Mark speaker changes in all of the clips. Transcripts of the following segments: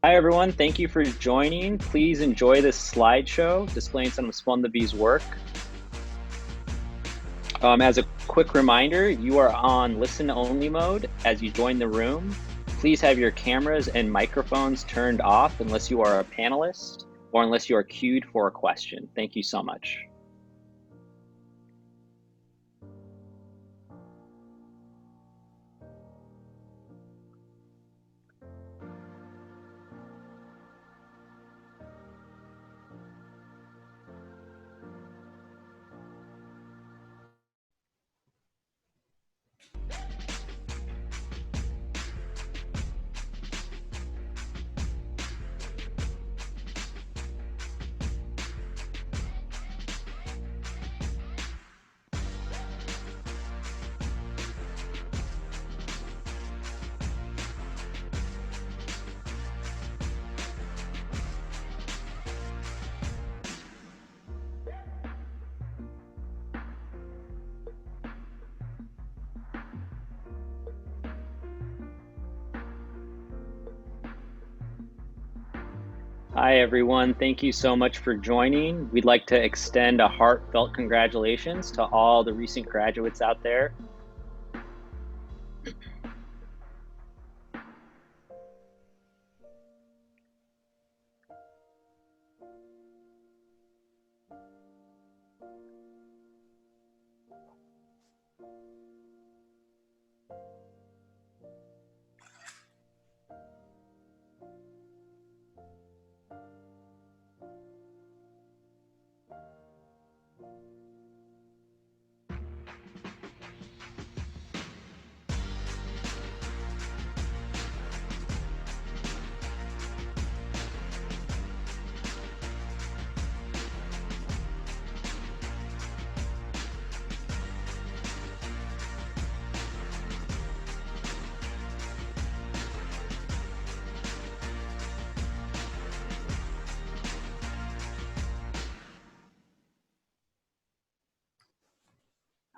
Speaker 1: Hi, everyone. Thank you for joining. Please enjoy this slideshow displaying some of SpaandanB's work. As a quick reminder, you are on listen-only mode as you join the room. Please have your cameras and microphones turned off unless you are a panelist or unless you are queued for a question. Thank you so much. Hi, everyone. Thank you so much for joining. We'd like to extend a heartfelt congratulations to all the recent graduates out there.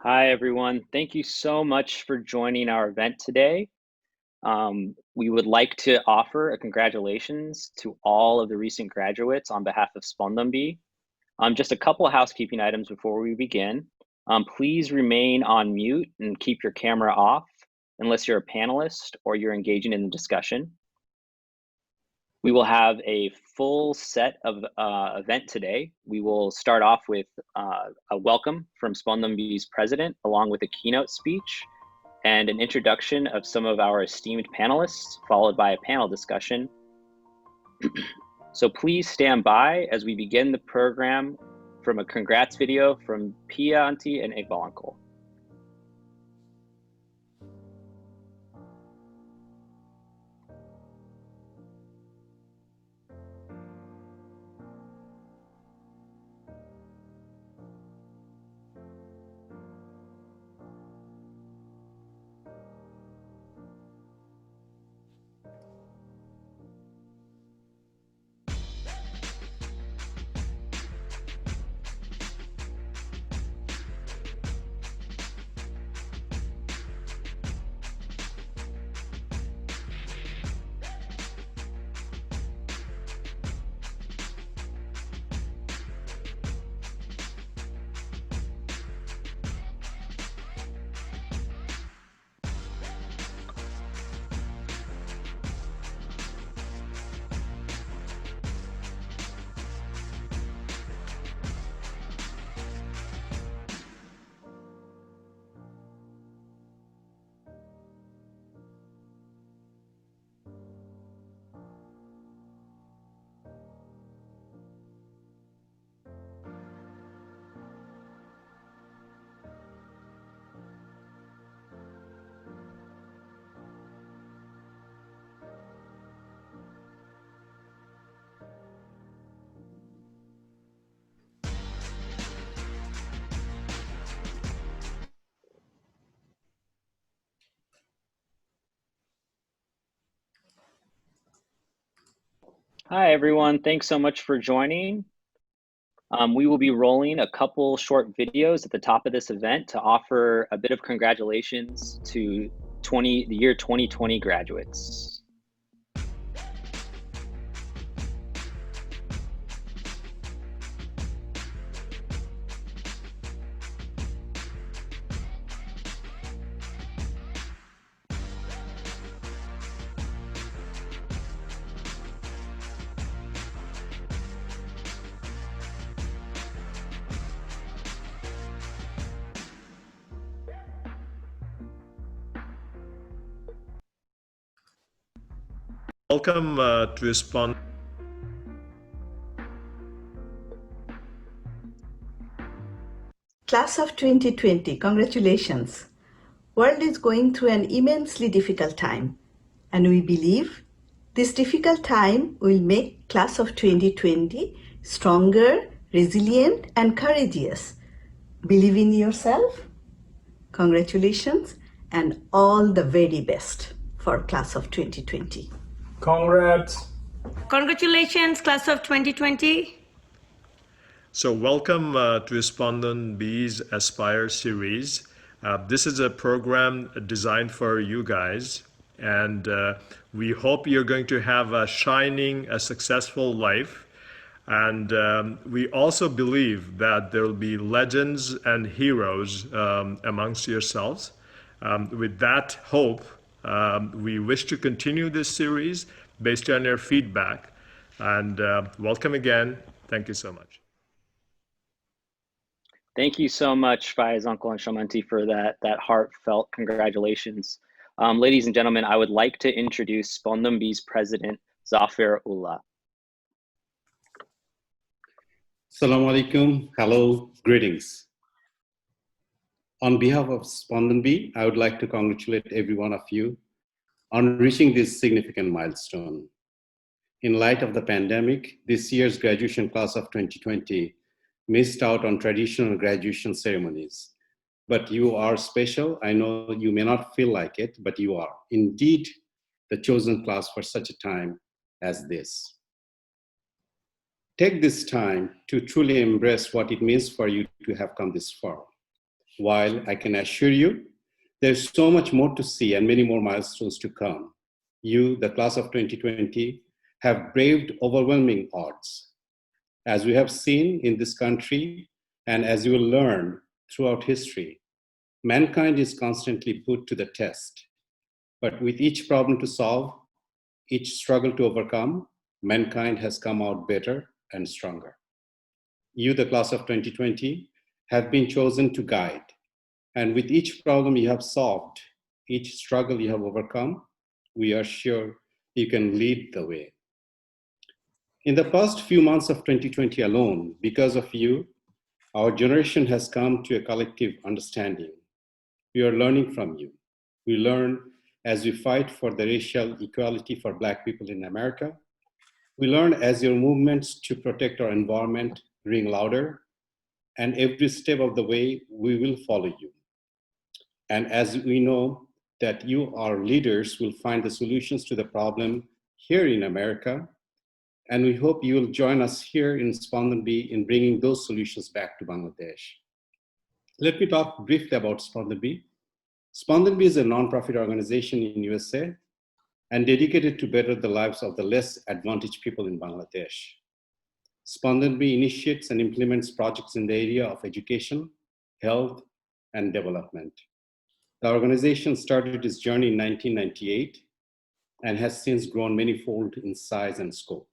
Speaker 1: Hi, everyone. Thank you so much for joining our event today. We would like to offer a congratulations to all of the recent graduates on behalf of SpaandanB. Just a couple of housekeeping items before we begin. Please remain on mute and keep your camera off unless you're a panelist or you're engaging in the discussion. We will have a full set of event today. We will start off with a welcome from SpaandanB's president, along with a keynote speech and an introduction of some of our esteemed panelists, followed by a panel discussion. So please stand by as we begin the program from a congrats video from Pia Auntie and Iqbal Uncle. Hi, everyone. Thanks so much for joining. We will be rolling a couple short videos at the top of this event to offer a bit of congratulations to the year 2020 graduates.
Speaker 2: Welcome to Spon.
Speaker 3: Class of 2020, congratulations. World is going through an immensely difficult time, and we believe this difficult time will make class of 2020 stronger, resilient, and courageous. Believe in yourself. Congratulations and all the very best for class of 2020.
Speaker 4: Congrats.
Speaker 5: Congratulations, class of 2020.
Speaker 2: So welcome to SpaandanB's Aspire series. This is a program designed for you guys, and we hope you're going to have a shining, a successful life. And we also believe that there will be legends and heroes amongst yourselves. With that hope, we wish to continue this series based on your feedback. And welcome again. Thank you so much.
Speaker 1: Thank you so much, Faiz, Uncle, and Shamanti, for that heartfelt congratulations. Ladies and gentlemen, I would like to introduce SpaandanB's president, Zafir Ullah.
Speaker 6: Assalamu alaikum. Hello, greetings. On behalf of SpaandanB, I would like to congratulate every one of you on reaching this significant milestone. In light of the pandemic, this year's graduation class of 2020 missed out on traditional graduation ceremonies. But you are special. I know you may not feel like it, but you are indeed the chosen class for such a time as this. Take this time to truly embrace what it means for you to have come this far. While I can assure you, there's so much more to see and many more milestones to come. You, the class of 2020, have braved overwhelming odds. As we have seen in this country, and as you will learn throughout history, mankind is constantly put to the test. But with each problem to solve, each struggle to overcome, mankind has come out better and stronger. You, the class of 2020, have been chosen to guide. And with each problem you have solved, each struggle you have overcome, we are sure you can lead the way. In the past few months of 2020 alone, because of you, our generation has come to a collective understanding. We are learning from you. We learn as we fight for the racial equality for Black people in America. We learn as your movements to protect our environment ring louder, and every step of the way, we will follow you. And as we know that you, our leaders, will find the solutions to the problem here in America, and we hope you will join us here in SpaandanB in bringing those solutions back to Bangladesh. Let me talk briefly about SpaandanB. SpaandanB is a nonprofit organization in USA and dedicated to better the lives of the less advantaged people in Bangladesh. SpaandanB initiates and implements projects in the area of education, health, and development. The organization started its journey in 1998 and has since grown manyfold in size and scope.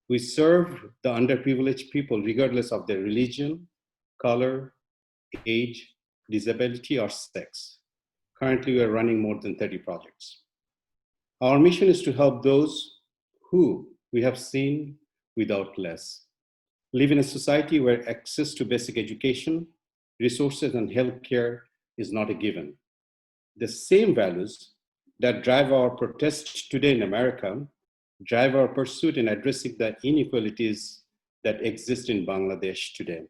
Speaker 6: We serve the underprivileged people regardless of their religion, color, age, disability, or sex. Currently, we are running more than 30 projects. Our mission is to help those who we have seen without less, live in a society where access to basic education, resources, and healthcare is not a given. The same values that drive our protest today in America drive our pursuit in addressing the inequalities that exist in Bangladesh today.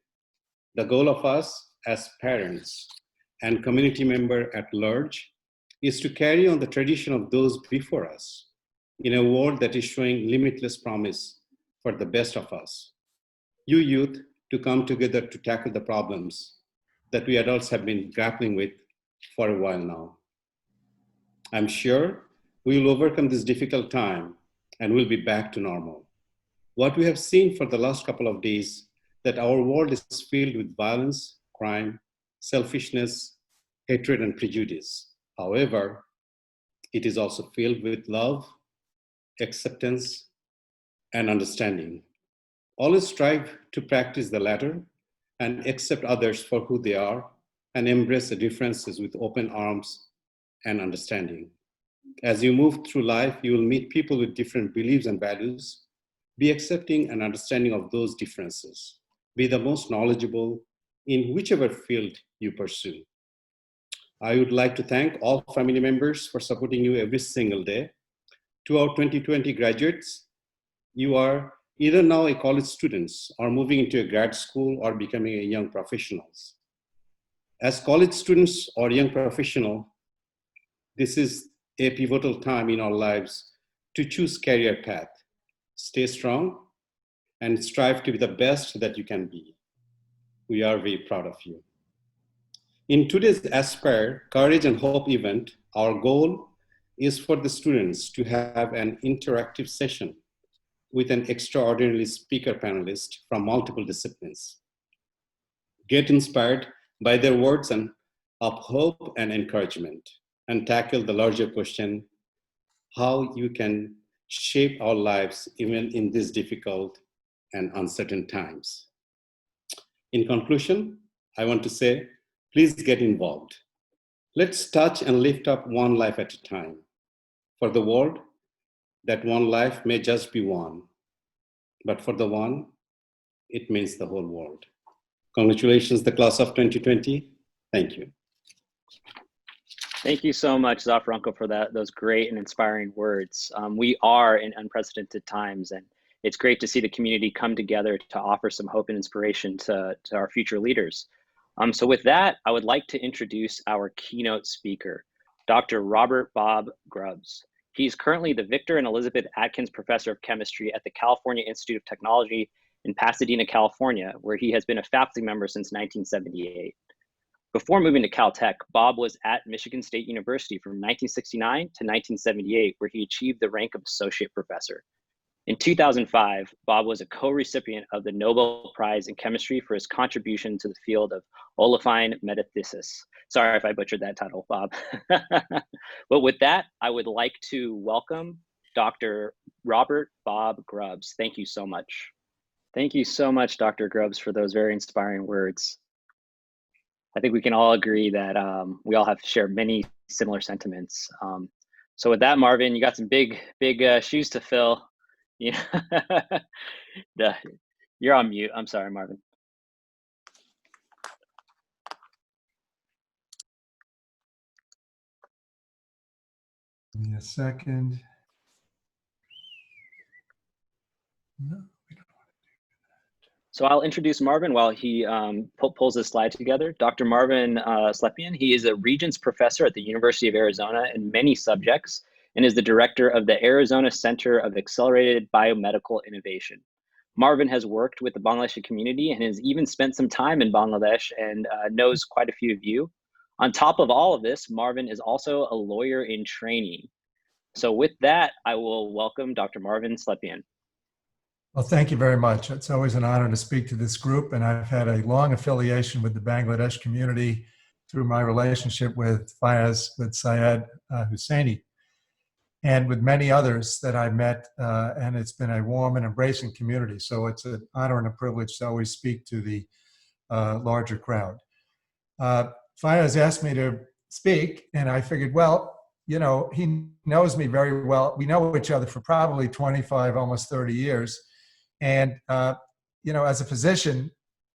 Speaker 6: The goal of us as parents and community members at large is to carry on the tradition of those before us in a world that is showing limitless promise for the best of us. You youth to come together to tackle the problems that we adults have been grappling with for a while now. I'm sure we will overcome this difficult time and we'll be back to normal. What we have seen for the last couple of days, that our world is filled with violence, crime, selfishness, hatred, and prejudice. However, it is also filled with love, acceptance, and understanding. Always strive to practice the latter and accept others for who they are and embrace the differences with open arms and understanding. As you move through life, you will meet people with different beliefs and values. Be accepting and understanding of those differences. Be the most knowledgeable in whichever field you pursue. I would like to thank all family members for supporting you every single day. To our 2020 graduates, you are either now a college students or moving into a grad school or becoming a young professionals. As college students or young professional, this is a pivotal time in our lives to choose career path. Stay strong and strive to be the best that you can be. We are very proud of you. In today's Aspire Courage and Hope event, our goal is for the students to have an interactive session with an extraordinary speaker panelist from multiple disciplines. Get inspired by their words and of hope and encouragement, and tackle the larger question, how you can shape our lives even in these difficult and uncertain times. In conclusion, I want to say, please get involved. Let's touch and lift up one life at a time. For the world, that one life may just be one, but for the one, it means the whole world. Congratulations, the class of 2020. Thank you.
Speaker 1: Thank you so much, Zafranco, for those great and inspiring words. We are in unprecedented times, and it's great to see the community come together to offer some hope and inspiration to our future leaders. So with that, I would like to introduce our keynote speaker, Dr. Robert Bob Grubbs. He's currently the Victor and Elizabeth Atkins Professor of Chemistry at the California Institute of Technology in Pasadena, California, where he has been a faculty member since 1978. Before moving to Caltech, Bob was at Michigan State University from 1969 to 1978, where he achieved the rank of associate professor. In 2005, Bob was a co-recipient of the Nobel Prize in Chemistry for his contribution to the field of olefin metathesis. Sorry if I butchered that title, Bob. But with that, I would like to welcome Dr. Robert Bob Grubbs. Thank you so much. Thank you so much, Dr. Grubbs, for those very inspiring words. I think we can all agree that we all have shared many similar sentiments. So with that, Marvin, you got some big shoes to fill. Yeah, you're on mute. I'm sorry, Marvin.
Speaker 4: Give me a second. No, we don't.
Speaker 1: So I'll introduce Marvin while he pulls his slide together. Dr. Marvin Slepian, he is a Regents Professor at the University of Arizona in many subjects and is the director of the Arizona Center of Accelerated Biomedical Innovation. Marvin has worked with the Bangladeshi community and has even spent some time in Bangladesh and knows quite a few of you. On top of all of this, Marvin is also a lawyer in training. So with that, I will welcome Dr. Marvin Slepian.
Speaker 4: Well, thank you very much. It's always an honor to speak to this group, and I've had a long affiliation with the Bangladesh community through my relationship with Fayez, with Syed Husseini, and with many others that I've met, and it's been a warm and embracing community. So it's an honor and a privilege to always speak to the larger crowd. Fayez asked me to speak, and I figured, well, you know, he knows me very well. We know each other for probably 25, almost 30 years. And, you know, as a physician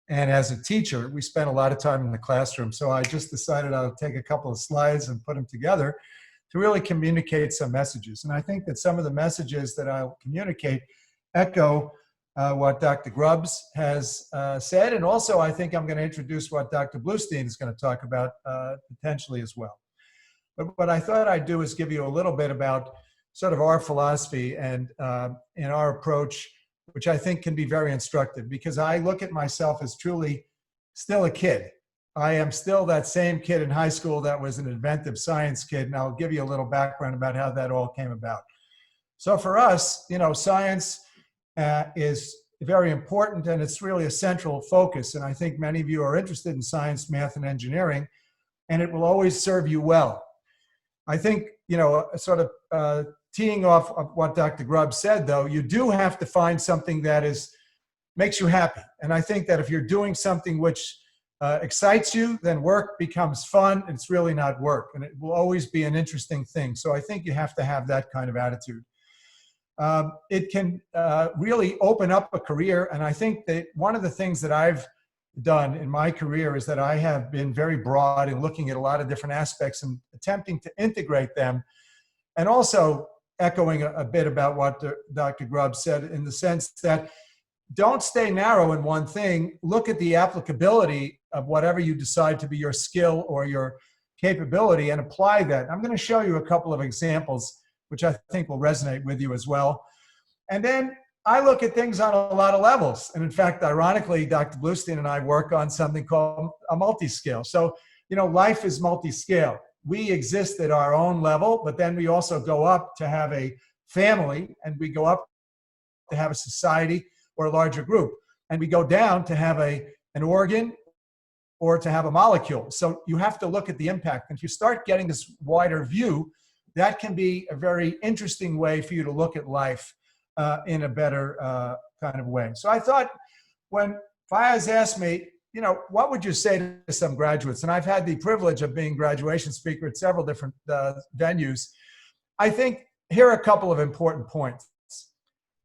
Speaker 4: and as a teacher, we spent a lot of time in the classroom. So I just decided I'll take a couple of slides and put them together to really communicate some messages. And I think that some of the messages that I'll communicate echo what Dr. Grubbs has said. And also, I think I'm going to introduce what Dr. Bluestein is going to talk about potentially as well. But what I thought I'd do is give you a little bit about sort of our philosophy and in our approach, which I think can be very instructive, because I look at myself as truly still a kid. I am still that same kid in high school that was an inventive science kid, and I'll give you a little background about how that all came about. So for us, you know, science is very important, and it's really a central focus, and I think many of you are interested in science, math, and engineering, and it will always serve you well. I think, you know, sort of teeing off of what Dr. Grubbs said, though, you do have to find something that makes you happy. And I think that if you're doing something which excites you, then work becomes fun. It's really not work, and it will always be an interesting thing. So I think you have to have that kind of attitude. It can really open up a career, and I think that one of the things that I've done in my career is that I have been very broad in looking at a lot of different aspects and attempting to integrate them, and also echoing a bit about what Dr. Grubb said, in the sense that don't stay narrow in one thing. Look at the applicability of whatever you decide to be your skill or your capability and apply that. I'm going to show you a couple of examples which I think will resonate with you as well. And then I look at things on a lot of levels. And in fact, ironically, Dr. Bluestein and I work on something called a multi-scale. So, you know, life is multi-scale. We exist at our own level, but then we also go up to have a family, and we go up to have a society or a larger group. And we go down to have an organ or to have a molecule. So you have to look at the impact. And if you start getting this wider view, that can be a very interesting way for you to look at life in a better kind of way. So I thought, when Fayez asked me, you know, what would you say to some graduates? And I've had the privilege of being graduation speaker at several different venues. I think here are a couple of important points.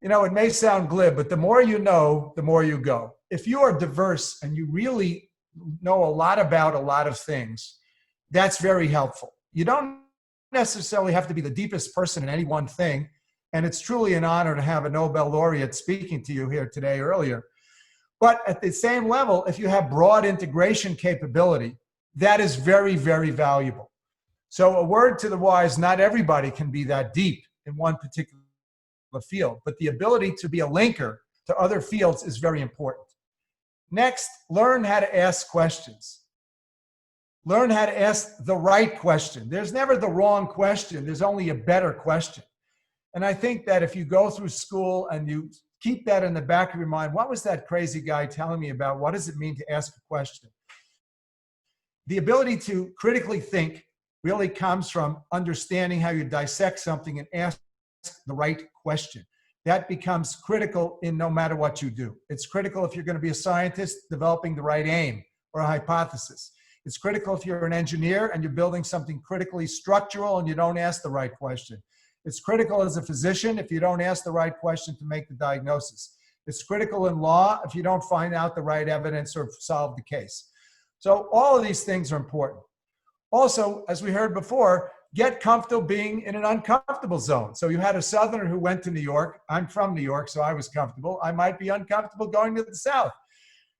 Speaker 4: You know, it may sound glib, but the more you know, the more you go. If you are diverse and you really know a lot about a lot of things, that's very helpful. You don't necessarily have to be the deepest person in any one thing. And it's truly an honor to have a Nobel laureate speaking to you here today earlier. But at the same level, if you have broad integration capability, that is very, very valuable. So a word to the wise, not everybody can be that deep in one particular field, but the ability to be a linker to other fields is very important. Next, learn how to ask questions. Learn how to ask the right question. There's never the wrong question. There's only a better question. And I think that if you go through school and you keep that in the back of your mind, what was that crazy guy telling me about? What does it mean to ask a question? The ability to critically think really comes from understanding how you dissect something and ask the right question. That becomes critical in no matter what you do. It's critical if you're going to be a scientist, developing the right aim or a hypothesis. It's critical if you're an engineer and you're building something critically structural and you don't ask the right question. It's critical as a physician if you don't ask the right question to make the diagnosis. It's critical in law if you don't find out the right evidence or solve the case. So all of these things are important. Also, as we heard before, get comfortable being in an uncomfortable zone. So you had a Southerner who went to New York. I'm from New York, so I was comfortable. I might be uncomfortable going to the South.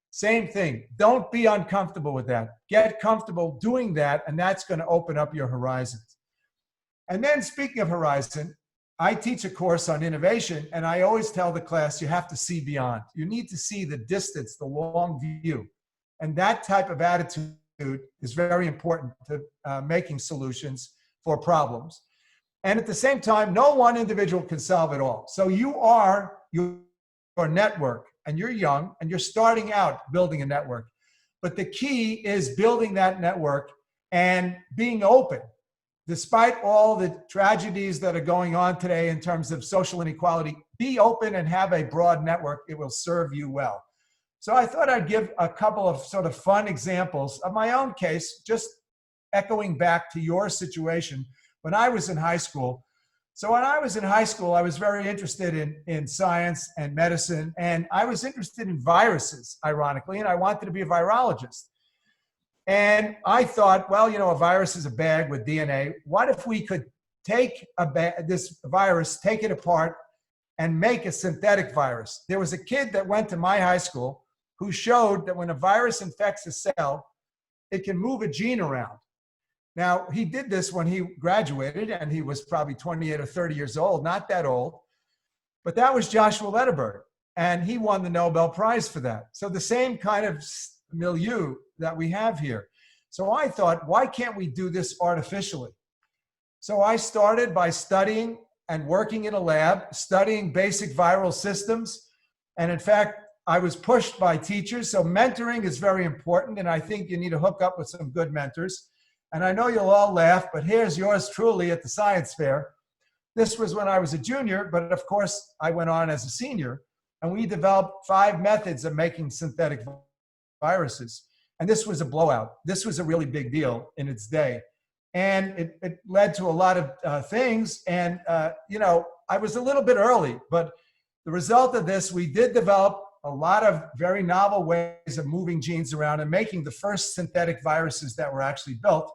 Speaker 4: Same thing. Don't be uncomfortable with that. Get comfortable doing that, and that's going to open up your horizons. And then speaking of horizon, I teach a course on innovation, and I always tell the class, you have to see beyond. You need to see the distance, the long view. And that type of attitude is very important to making solutions for problems. And at the same time, no one individual can solve it all. So you are your network, and you're young, and you're starting out building a network. But the key is building that network and being open. Despite all the tragedies that are going on today in terms of social inequality, be open and have a broad network. It will serve you well. So I thought I'd give a couple of sort of fun examples of my own case, just echoing back to your situation when I was in high school. So when I was in high school, I was very interested in science and medicine, and I was interested in viruses, ironically, and I wanted to be a virologist. And I thought, well, you know, a virus is a bag with DNA. What if we could take this virus, take it apart, and make a synthetic virus? There was a kid that went to my high school who showed that when a virus infects a cell, it can move a gene around. Now, he did this when he graduated, and he was probably 28 or 30 years old, not that old. But that was Joshua Lederberg, and he won the Nobel Prize for that. So the same kind of milieu that we have here. So I thought, why can't we do this artificially? So I started by studying and working in a lab, studying basic viral systems. And in fact, I was pushed by teachers. So mentoring is very important. And I think you need to hook up with some good mentors. And I know you'll all laugh, but here's yours truly at the science fair. This was when I was a junior, but of course I went on as a senior. And we developed 5 methods of making synthetic viruses. And this was a blowout. This was a really big deal in its day. And it led to a lot of things. And, you know, I was a little bit early, but the result of this, we did develop a lot of very novel ways of moving genes around and making the first synthetic viruses that were actually built.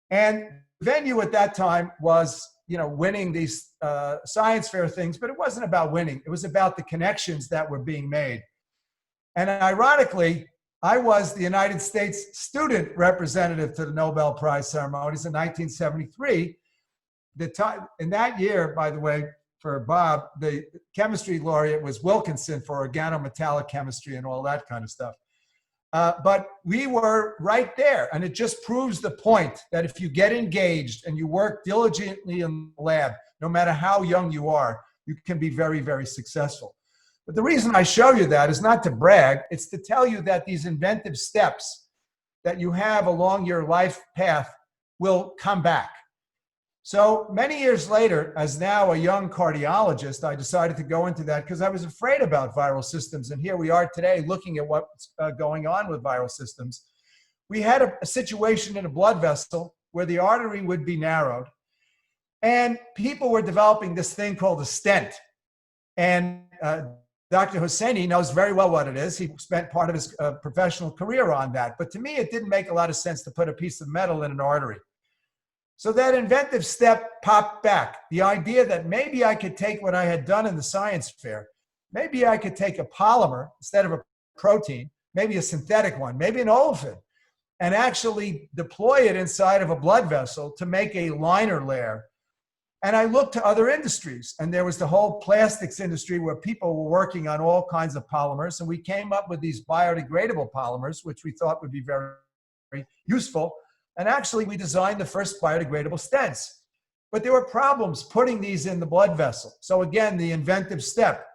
Speaker 4: And the venue at that time was, you know, winning these science fair things, but it wasn't about winning. It was about the connections that were being made. And ironically, I was the United States student representative to the Nobel Prize ceremonies in 1973. In that year, by the way, for Bob, the chemistry laureate was Wilkinson for organometallic chemistry and all that kind of stuff. But we were right there, and it just proves the point that if you get engaged and you work diligently in the lab, no matter how young you are, you can be very, very successful. But the reason I show you that is not to brag, it's to tell you that these inventive steps that you have along your life path will come back. So many years later, as now a young cardiologist, I decided to go into that because I was afraid about viral systems. And here we are today looking at what's going on with viral systems. We had a situation in a blood vessel where the artery would be narrowed. And people were developing this thing called a stent. And Dr. Hosseini knows very well what it is. He spent part of his professional career on that. But to me, it didn't make a lot of sense to put a piece of metal in an artery. So that inventive step popped back. The idea that maybe I could take what I had done in the science fair, maybe I could take a polymer instead of a protein, maybe a synthetic one, maybe an olefin, and actually deploy it inside of a blood vessel to make a liner layer. And I looked to other industries, and there was the whole plastics industry where people were working on all kinds of polymers, and we came up with these biodegradable polymers, which we thought would be very, very useful. And actually, we designed the first biodegradable stents. But there were problems putting these in the blood vessel. So again, the inventive step.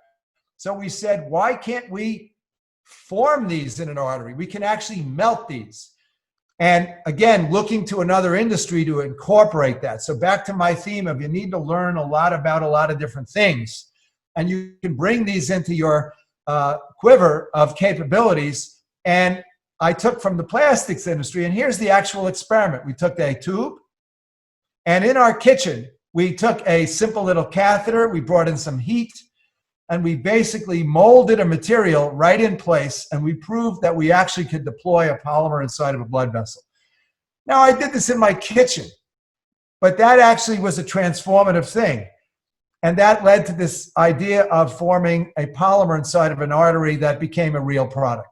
Speaker 4: So we said, why can't we form these in an artery? We can actually melt these. And again, looking to another industry to incorporate that. So back to my theme of you need to learn a lot about a lot of different things. And you can bring these into your quiver of capabilities. And I took from the plastics industry, and here's the actual experiment. We took a tube, and in our kitchen, we took a simple little catheter, we brought in some heat, and we basically molded a material right in place, and we proved that we actually could deploy a polymer inside of a blood vessel. Now, I did this in my kitchen, but that actually was a transformative thing. And that led to this idea of forming a polymer inside of an artery that became a real product.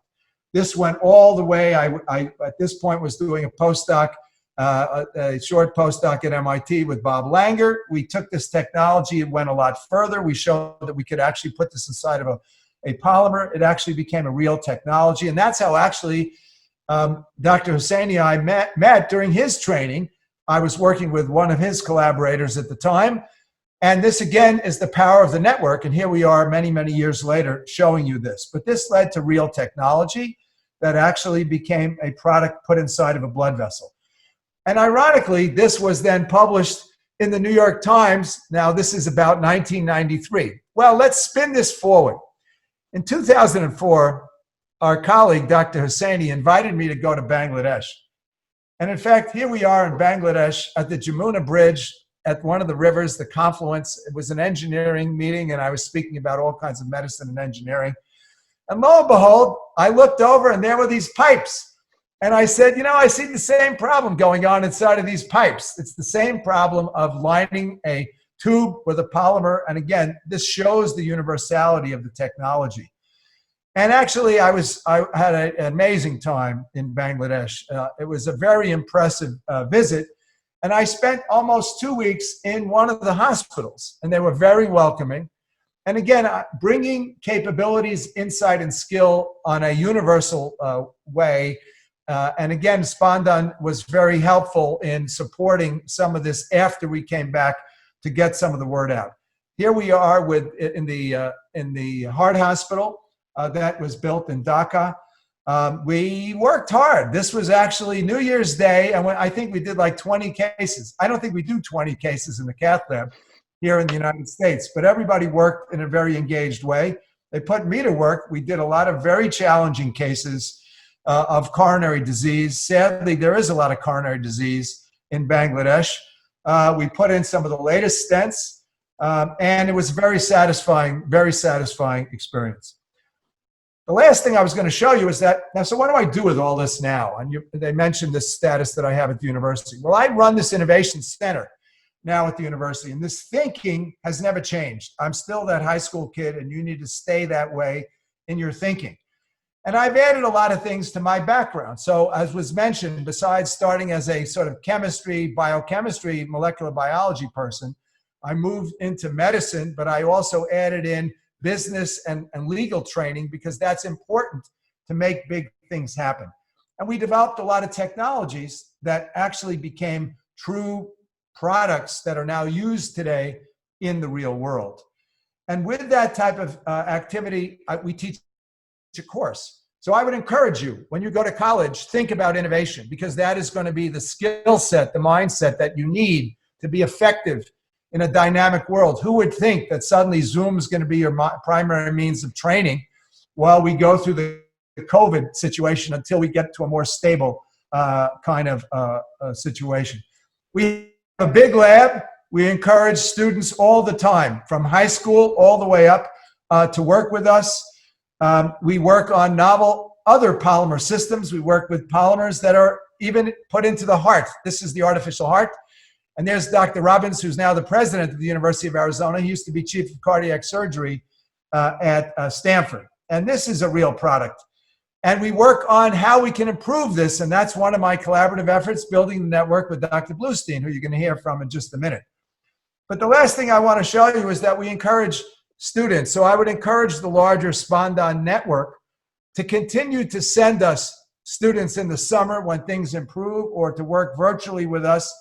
Speaker 4: This went all the way. I at this point was doing a postdoc, a short postdoc at MIT with Bob Langer. We took this technology and went a lot further. We showed that we could actually put this inside of a polymer. It actually became a real technology. And that's how actually Dr. Hosseini and I met during his training. I was working with one of his collaborators at the time. And this, again, is the power of the network. And here we are many, many years later showing you this. But this led to real technology that actually became a product put inside of a blood vessel. And ironically, this was then published in the New York Times. Now, this is about 1993. Well, let's spin this forward. In 2004, our colleague, Dr. Hosseini, invited me to go to Bangladesh. And in fact, here we are in Bangladesh at the Jamuna Bridge at one of the rivers, the confluence. It was an engineering meeting, and I was speaking about all kinds of medicine and engineering. And lo and behold, I looked over and there were these pipes. And I said, you know, I see the same problem going on inside of these pipes. It's the same problem of lining a tube with a polymer. And again, this shows the universality of the technology. And actually, I had an amazing time in Bangladesh. It was a very impressive visit. And I spent almost 2 weeks in one of the hospitals, and they were very welcoming. And again, bringing capabilities, insight, and skill on a universal way. And again, SpaandanB was very helpful in supporting some of this after we came back to get some of the word out. Here we are in the heart hospital that was built in Dhaka. We worked hard. This was actually New Year's Day, and I think we did like 20 cases. I don't think we do 20 cases in the cath lab here in the United States, but everybody worked in a very engaged way. They put me to work. We did a lot of very challenging cases. of coronary disease. Sadly, there is a lot of coronary disease in Bangladesh. We put in some of the latest stents, and it was a very satisfying experience. The last thing I was going to show you is that, now, so what do I do with all this now? And they mentioned this status that I have at the university. Well, I run this innovation center now at the university, and this thinking has never changed. I'm still that high school kid, and you need to stay that way in your thinking. And I've added a lot of things to my background. So as was mentioned, besides starting as a sort of chemistry, biochemistry, molecular biology person, I moved into medicine, but I also added in business and legal training, because that's important to make big things happen. And we developed a lot of technologies that actually became true products that are now used today in the real world. And with that type of activity, we teach a course. So I would encourage you, when you go to college, think about innovation, because that is going to be the skill set, the mindset that you need to be effective in a dynamic world. Who would think that suddenly Zoom is going to be your primary means of training while we go through the COVID situation until we get to a more stable kind of situation? We have a big lab. We encourage students all the time, from high school all the way up, to work with us. We work on novel other polymer systems. We work with polymers that are even put into the heart. This is the artificial heart. And there's Dr. Robbins, who's now the president of the University of Arizona. He used to be chief of cardiac surgery at Stanford. And this is a real product. And we work on how we can improve this. And that's one of my collaborative efforts, building the network with Dr. Bluestein, who you're going to hear from in just a minute. But the last thing I want to show you is that we encourage students. So I would encourage the larger SpaandanB network to continue to send us students in the summer when things improve, or to work virtually with us.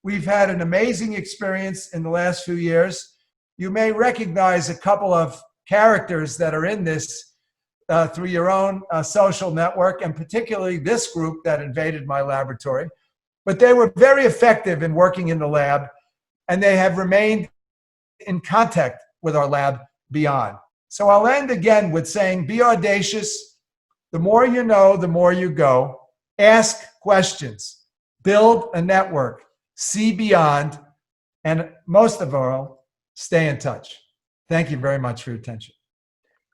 Speaker 4: We've had an amazing experience in the last few years. You may recognize a couple of characters that are in this through your own social network, and particularly this group that invaded my laboratory. But they were very effective in working in the lab, and they have remained in contact with our lab beyond. So I'll end again with saying, be audacious. The more you know, the more you go. Ask questions. Build a network. See beyond, and most of all, stay in touch. Thank you very much for your attention.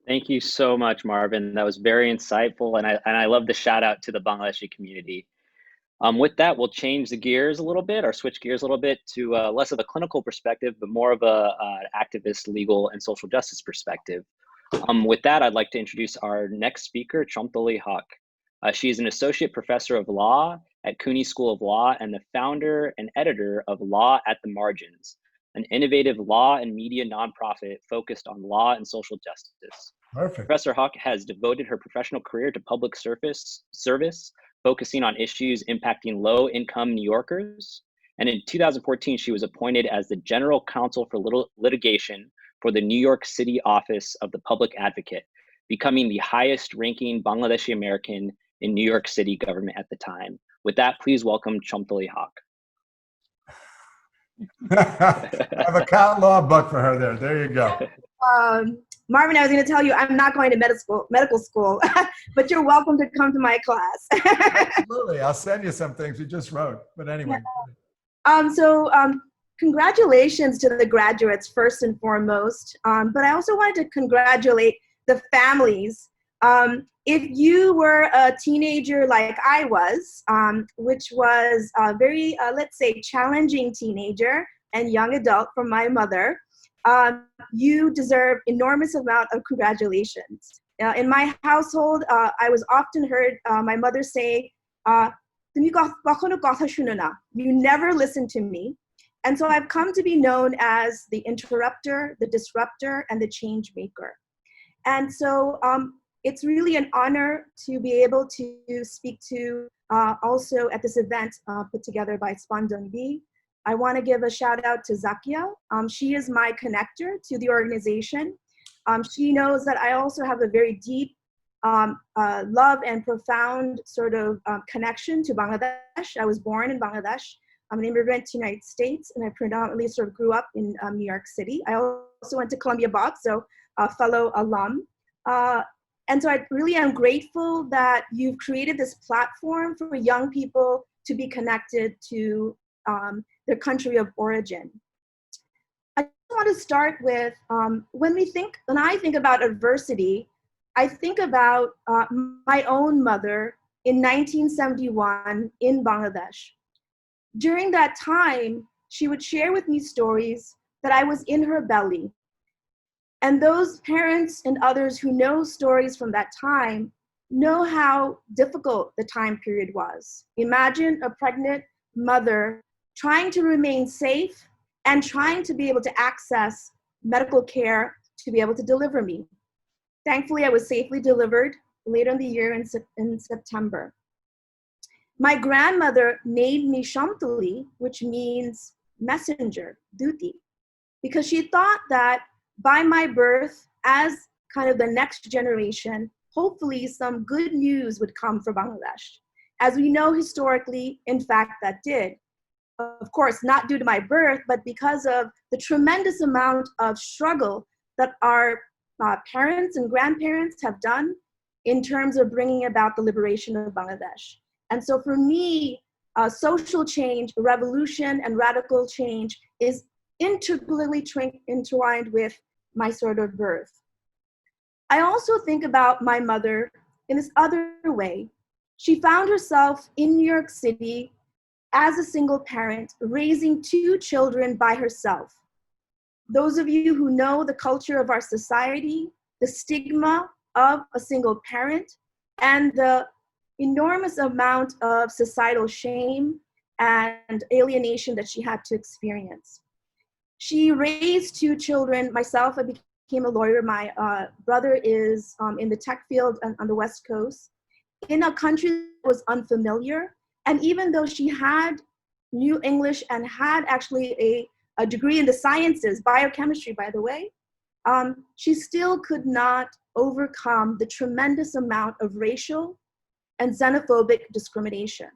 Speaker 1: Thank you so much, Marvin. That was very insightful, and I love the shout out to the Bangladeshi community. With that, we'll change the gears a little bit, or switch gears a little bit to less of a clinical perspective, but more of a activist, legal, and social justice perspective. With that, I'd like to introduce our next speaker, Chomtoli Haq. She is an associate professor of law at CUNY School of Law and the founder and editor of Law at the Margins, an innovative law and media nonprofit focused on law and social justice.
Speaker 4: Perfect.
Speaker 1: Professor Haq has devoted her professional career to public service, focusing on issues impacting low-income New Yorkers. And in 2014, she was appointed as the General Counsel for Litigation for the New York City Office of the Public Advocate, becoming the highest-ranking Bangladeshi American in New York City government at the time. With that, please welcome Chomtoli Haq.
Speaker 4: I have a common law book for her there. There you go.
Speaker 7: Marvin, I was going to tell you I'm not going to medical school, but you're welcome to come to my class.
Speaker 4: Absolutely. I'll send you some things you just wrote. But anyway.
Speaker 7: Congratulations to the graduates first and foremost. But I also wanted to congratulate the families. If you were a teenager like I was, which was a very, let's say, challenging teenager and young adult from my mother, you deserve enormous amount of congratulations. In my household, I was often heard my mother say, you never listen to me. And so I've come to be known as the interrupter, the disruptor, and the change maker. And so it's really an honor to be able to speak to also at this event put together by SpaandanB. I want to give a shout out to Zakia. She is my connector to the organization. She knows that I also have a very deep love and profound sort of connection to Bangladesh. I was born in Bangladesh. I'm an immigrant to the United States, and I predominantly sort of grew up in New York City. I also went to Columbia Box, so a fellow alum. And so I really am grateful that you've created this platform for young people to be connected to their country of origin. I want to start with, when I think about adversity, I think about my own mother in 1971 in Bangladesh. During that time, she would share with me stories that I was in her belly. And those parents and others who know stories from that time know how difficult the time period was. Imagine a pregnant mother trying to remain safe and trying to be able to access medical care to be able to deliver me. Thankfully, I was safely delivered later in the year in September. My grandmother named me Shamtuli, which means messenger, duty, because she thought that by my birth, as kind of the next generation, hopefully some good news would come for Bangladesh. As we know historically, in fact, that did. Of course, not due to my birth, but because of the tremendous amount of struggle that our parents and grandparents have done in terms of bringing about the liberation of Bangladesh. And so for me, social change, revolution, and radical change is integrally entwined with my sort of birth. I also think about my mother in this other way. She found herself in New York City as a single parent, raising 2 children by herself. Those of you who know the culture of our society, the stigma of a single parent, and the enormous amount of societal shame and alienation that she had to experience. She raised 2 children. Myself, I became a lawyer. My brother is in the tech field on the West Coast, in a country that was unfamiliar. And even though she knew English and had actually a degree in the sciences, biochemistry, by the way, she still could not overcome the tremendous amount of racial and xenophobic discrimination.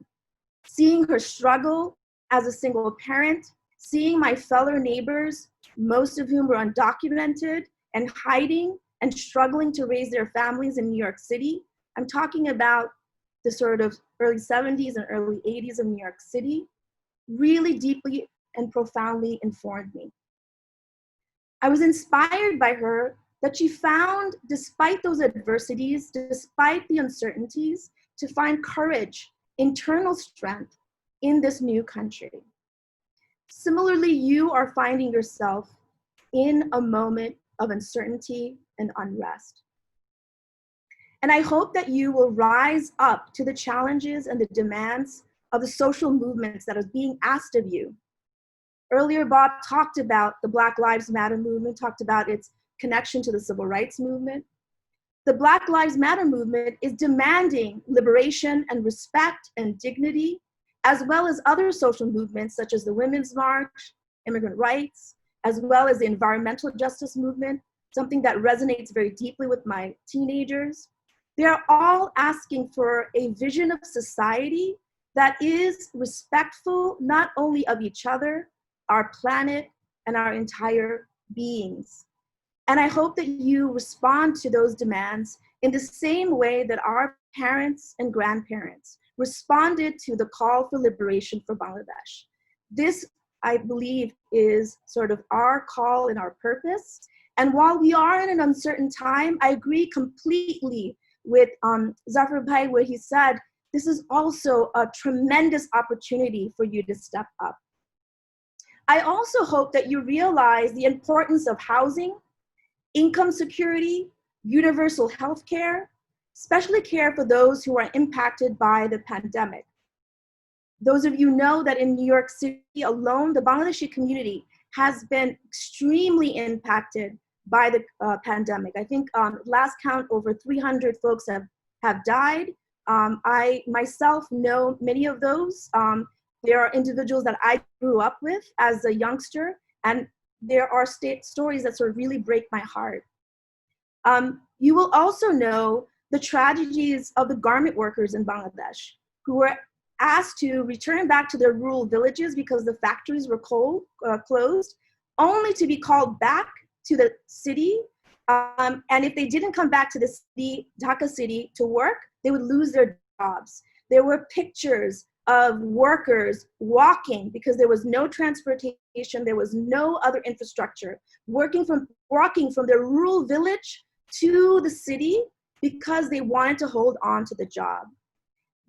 Speaker 7: Seeing her struggle as a single parent, seeing my fellow neighbors, most of whom were undocumented and hiding and struggling to raise their families in New York City. I'm talking about the sort of early 70s and early 80s of New York City, really deeply and profoundly informed me. I was inspired by her that she found, despite those adversities, despite the uncertainties, to find courage, internal strength in this new country. Similarly, you are finding yourself in a moment of uncertainty and unrest. And I hope that you will rise up to the challenges and the demands of the social movements that are being asked of you. Earlier, Bob talked about the Black Lives Matter movement, talked about its connection to the civil rights movement. The Black Lives Matter movement is demanding liberation and respect and dignity, as well as other social movements such as the Women's March, immigrant rights, as well as the environmental justice movement, something that resonates very deeply with my teenagers. They are all asking for a vision of society that is respectful not only of each other, our planet, and our entire beings. And I hope that you respond to those demands in the same way that our parents and grandparents responded to the call for liberation for Bangladesh. This, I believe, is sort of our call and our purpose. And while we are in an uncertain time, I agree completely with Zafar Bhai, where he said, this is also a tremendous opportunity for you to step up. I also hope that you realize the importance of housing, income security, universal health care, especially care for those who are impacted by the pandemic. Those of you know that in New York City alone, the Bangladeshi community has been extremely impacted by the pandemic. I think last count, over 300 folks have died. I myself know many of those. There are individuals that I grew up with as a youngster, and there are stories that sort of really break my heart. You will also know the tragedies of the garment workers in Bangladesh who were asked to return back to their rural villages because the factories were closed, only to be called back to the city And if they didn't come back to the city, Dhaka city, to work, they would lose their jobs. There were pictures of workers walking because there was no transportation, there was no other infrastructure, walking from their rural village to the city because they wanted to hold on to the job.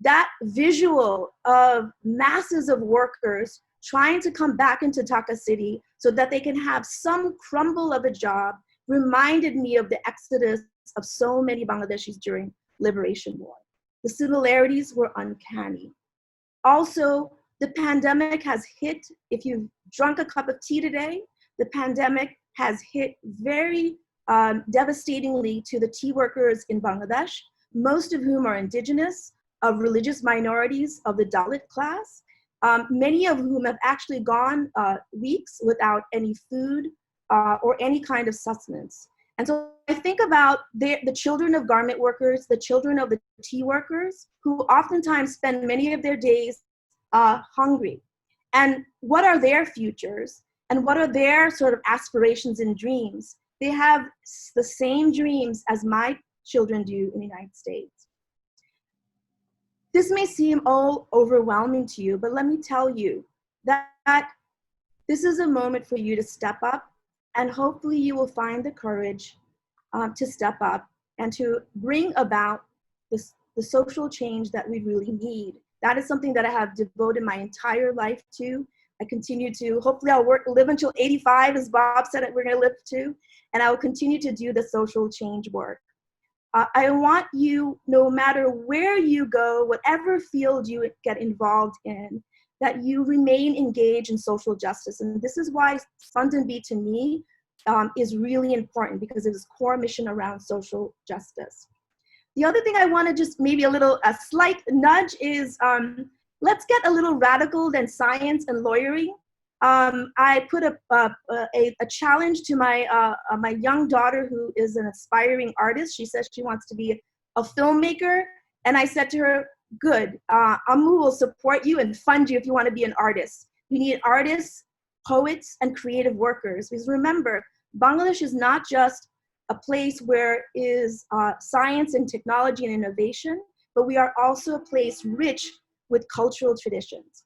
Speaker 7: That visual of masses of workers trying to come back into Dhaka city so that they can have some crumble of a job reminded me of the exodus of so many Bangladeshis during Liberation War. The similarities were uncanny. Also, the pandemic has hit, if you've drunk a cup of tea today, the pandemic has hit very devastatingly to the tea workers in Bangladesh, most of whom are indigenous, of religious minorities, of the Dalit class, many of whom have actually gone weeks without any food or any kind of sustenance. And so I think about the children of garment workers, the children of the tea workers, who oftentimes spend many of their days hungry. And what are their futures? And what are their sort of aspirations and dreams? They have the same dreams as my children do in the United States. This may seem all overwhelming to you, but let me tell you that this is a moment for you to step up, and hopefully you will find the courage to step up and to bring about the social change that we really need. That is something that I have devoted my entire life to. I continue to, hopefully I'll live until 85, as Bob said we're gonna live to, and I will continue to do the social change work. I want you, no matter where you go, whatever field you get involved in, that you remain engaged in social justice. And this is why SpaandanB to me is really important, because it is core mission around social justice. The other thing I want to just maybe a slight nudge is let's get a little radical than science and lawyering. I put a challenge to my young daughter, who is an aspiring artist. She says she wants to be a filmmaker. And I said to her, good, Amu will support you and fund you if you want to be an artist. You need artists, poets, and creative workers. Because remember, Bangladesh is not just a place where is science and technology and innovation, but we are also a place rich with cultural traditions.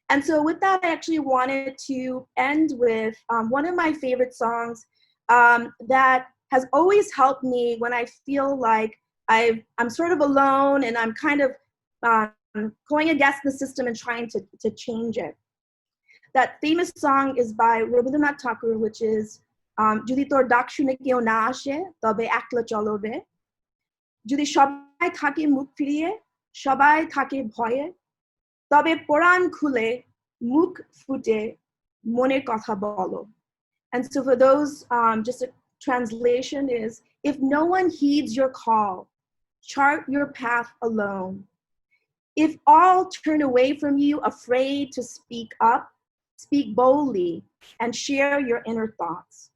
Speaker 7: And so with that, I actually wanted to end with one of my favorite songs that has always helped me when I feel like I'm sort of alone and I'm kind of going against the system and trying to change it. That famous song is by Rabindranath Tagore, which is Judi tor dak shune keo na ashe tobe ekla cholo re, jodi shobai thake mukh firiye shobai thake bhoye tobe poran khule mukh fute moner kotha bolo. And so for those, just a translation is, if no one heeds your call, chart your path alone. If all turn away from you, afraid to speak up, speak boldly and share your inner thoughts.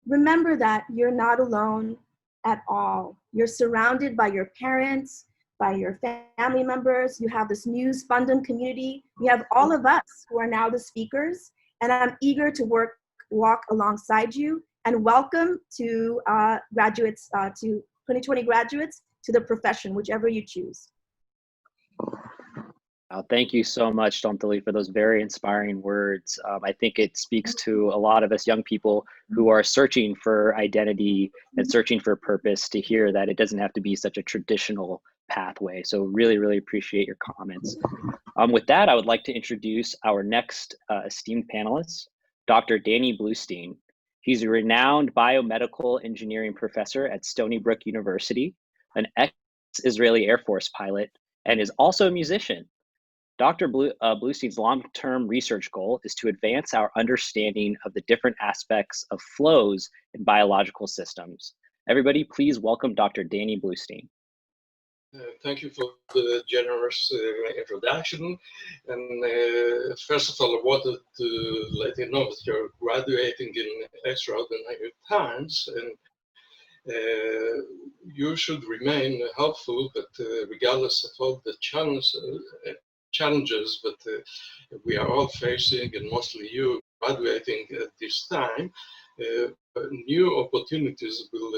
Speaker 7: Remember that you're not alone at all. You're surrounded by your parents, by your family members. You have this new SpaandanB community. You have all of us who are now the speakers, and I'm eager to walk alongside you, and welcome to graduates, to 2020 graduates, to the profession, whichever you choose.
Speaker 1: Thank you so much, Domtali, for those very inspiring words. I think it speaks to a lot of us young people who are searching for identity and searching for purpose, to hear that it doesn't have to be such a traditional pathway. So really, really appreciate your comments. With that, I would like to introduce our next esteemed panelist, Dr. Danny Bluestein. He's a renowned biomedical engineering professor at Stony Brook University, an ex-Israeli Air Force pilot, and is also a musician. Dr. Bluestein's long-term research goal is to advance our understanding of the different aspects of flows in biological systems. Everybody, please welcome Dr. Danny Bluestein.
Speaker 8: Thank you for the generous introduction. And first of all, I wanted to let you know that you're graduating in extraordinary times, and you should remain helpful, but regardless of all the challenges that we are all facing, and mostly you graduating at this time, new opportunities will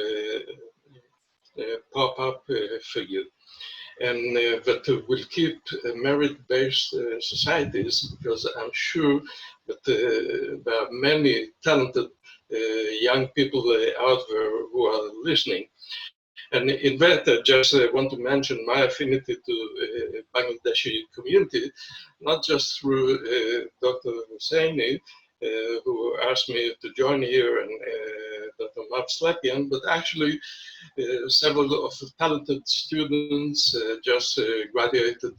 Speaker 8: pop up for you. And that will keep merit-based societies, because I'm sure that there are many talented young people out there who are listening. And in that, I just want to mention my affinity to Bangladeshi community, not just through Dr. Husseini, who asked me to join here, and Dr. Mark Slepian, but actually several of the talented students just graduated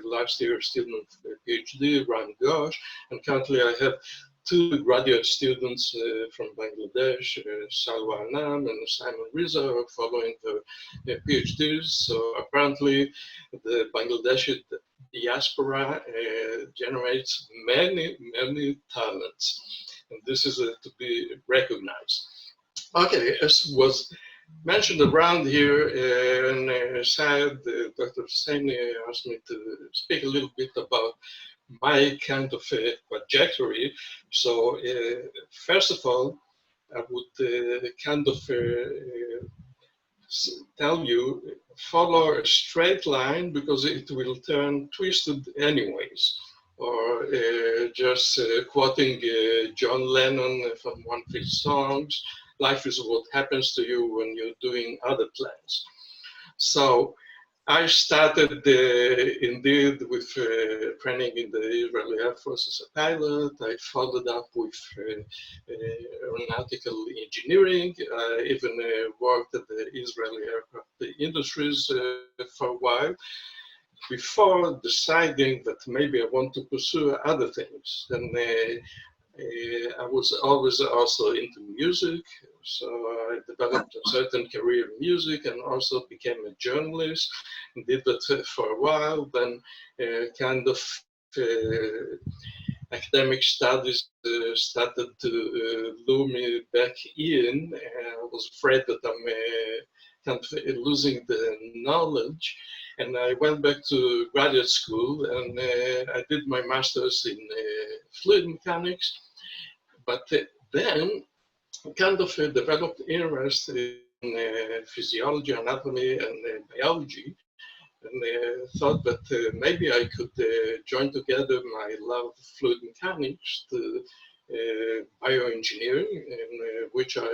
Speaker 8: last year, student PhD, Ryan Ghosh, and currently I have two graduate students from Bangladesh, Salwa Anam and Simon Riza, are following their PhDs. So apparently the Bangladeshi diaspora generates many, many talents. And this is to be recognized. Okay, as was mentioned around here, and Syed, Dr. Husseini asked me to speak a little bit about my kind of trajectory. So first of all, I would kind of tell you, follow a straight line because it will turn twisted anyways. Or just quoting John Lennon from one of his songs, life is what happens to you when you're doing other plans. So I started indeed with training in the Israeli Air Force as a pilot. I followed up with aeronautical engineering. I even worked at the Israeli aircraft industries for a while, before deciding that maybe I want to pursue other things. And I was always also into music, so I developed a certain career in music and also became a journalist. Did that for a while, then kind of academic studies started to lure me back in. I was afraid that I'm kind of losing the knowledge. And I went back to graduate school, and I did my master's in fluid mechanics. But then kind of developed interest in physiology, anatomy, and biology. And thought that maybe I could join together my love of fluid mechanics to bioengineering, in which I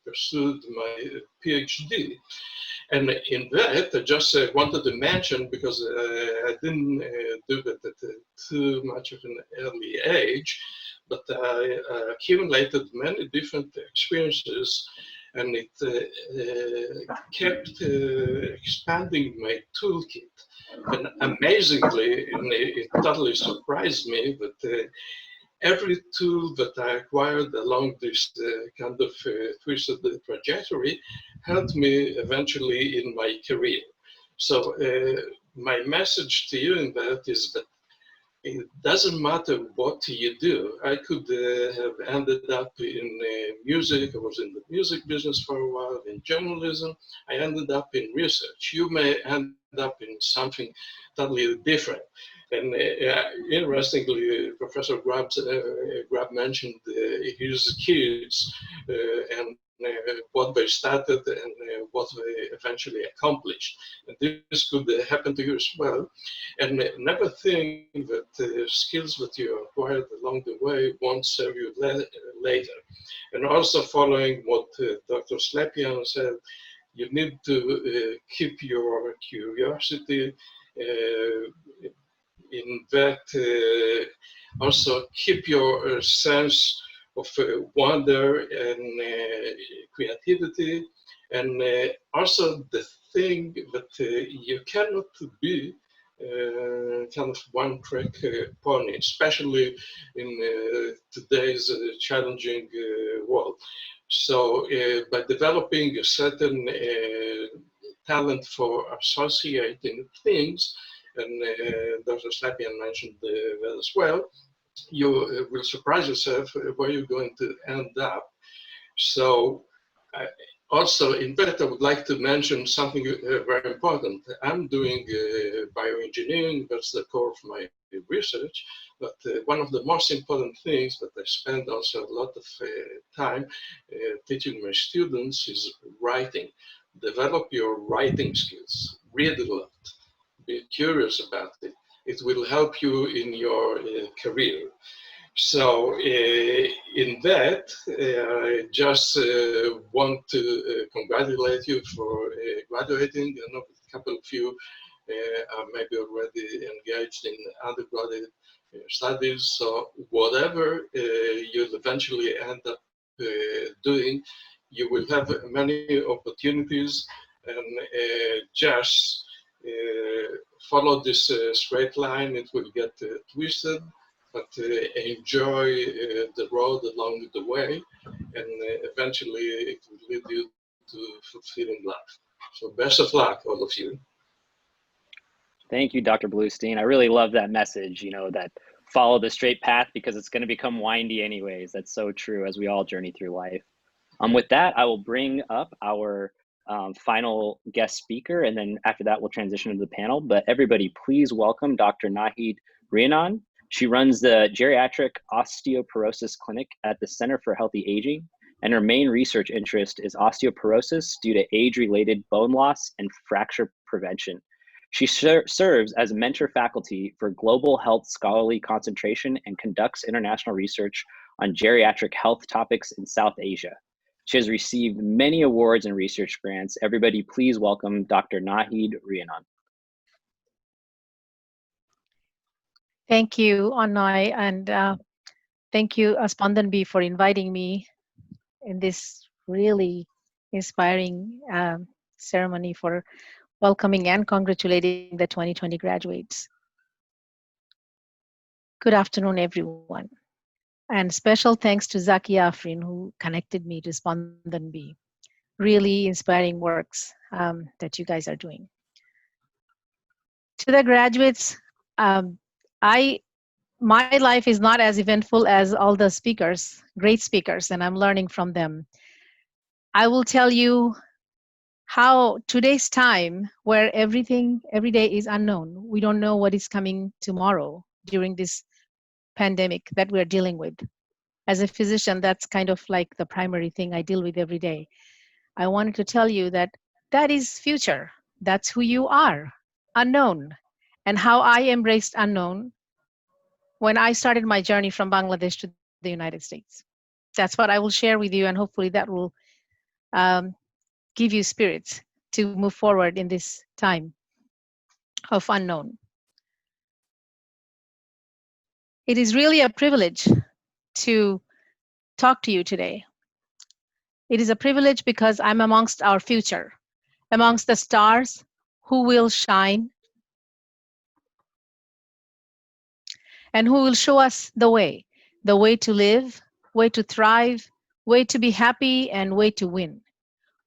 Speaker 8: pursued my PhD. And in that, I just wanted to mention, because I didn't do that at too much of an early age, but I accumulated many different experiences, and it kept expanding my toolkit. And amazingly, and it totally surprised me that every tool that I acquired along this kind of twisted trajectory helped me eventually in my career. So my message to you in that is that it doesn't matter what you do. I could have ended up in music. I was in the music business for a while, in journalism. I ended up in research. You may end up in something totally different. And interestingly, Professor Grab mentioned his kids and what they started and what they eventually accomplished. And this could happen to you as well. And never think that the skills that you acquired along the way won't serve you later. And also following what Dr. Slepian said, you need to keep your curiosity in that, also keep your sense of wonder and creativity, and also the thing that you cannot be kind of one-trick pony, especially in today's challenging world. So by developing a certain talent for associating things, and Dr. Slepian mentioned that as well, you will surprise yourself where you're going to end up. So Also, in that, I would like to mention something very important. I'm doing bioengineering, that's the core of my research, but one of the most important things that I spend also a lot of time teaching my students is writing. Develop your writing skills, read a lot, be curious about it. It will help you in your career. So in that, I just want to congratulate you for graduating. I know a couple of you are maybe already engaged in undergraduate studies. So whatever you'll eventually end up doing, you will have many opportunities, and just follow this straight line. It will get twisted, but enjoy the road along the way, and eventually it will lead you to fulfilling life. So best of luck, all of you.
Speaker 1: Thank you, Dr. Bluestein. I really love that message, you know, that follow the straight path because it's going to become windy anyways. That's so true as we all journey through life. With that, I will bring up our final guest speaker, and then after that, we'll transition to the panel. But everybody, please welcome Dr. Nahid Rianon. She runs the Geriatric Osteoporosis Clinic at the Center for Healthy Aging, and her main research interest is osteoporosis due to age-related bone loss and fracture prevention. She serves as mentor faculty for Global Health Scholarly Concentration and conducts international research on geriatric health topics in South Asia. She has received many awards and research grants. Everybody, please welcome Dr. Nahid Rianon.
Speaker 9: Thank you, Anai, and thank you, SpaandanB, for inviting me in this really inspiring ceremony for welcoming and congratulating the 2020 graduates. Good afternoon, everyone. And special thanks to Zaki Afrin, who connected me to SpaandanB. Really inspiring works that you guys are doing. To the graduates, my life is not as eventful as all the speakers, great speakers, and I'm learning from them. I will tell you how today's time, where every day is unknown. We don't know what is coming tomorrow during this pandemic that we're dealing with. As a physician, that's kind of like the primary thing I deal with every day. I wanted to tell you that that is future. That's who you are, unknown. And how I embraced unknown when I started my journey from Bangladesh to the United States. That's what I will share with you, and hopefully that will give you spirits to move forward in this time of unknown. It is really a privilege to talk to you today. It is a privilege because I'm amongst our future, amongst the stars who will shine and who will show us the way to live, way to thrive, way to be happy, and way to win.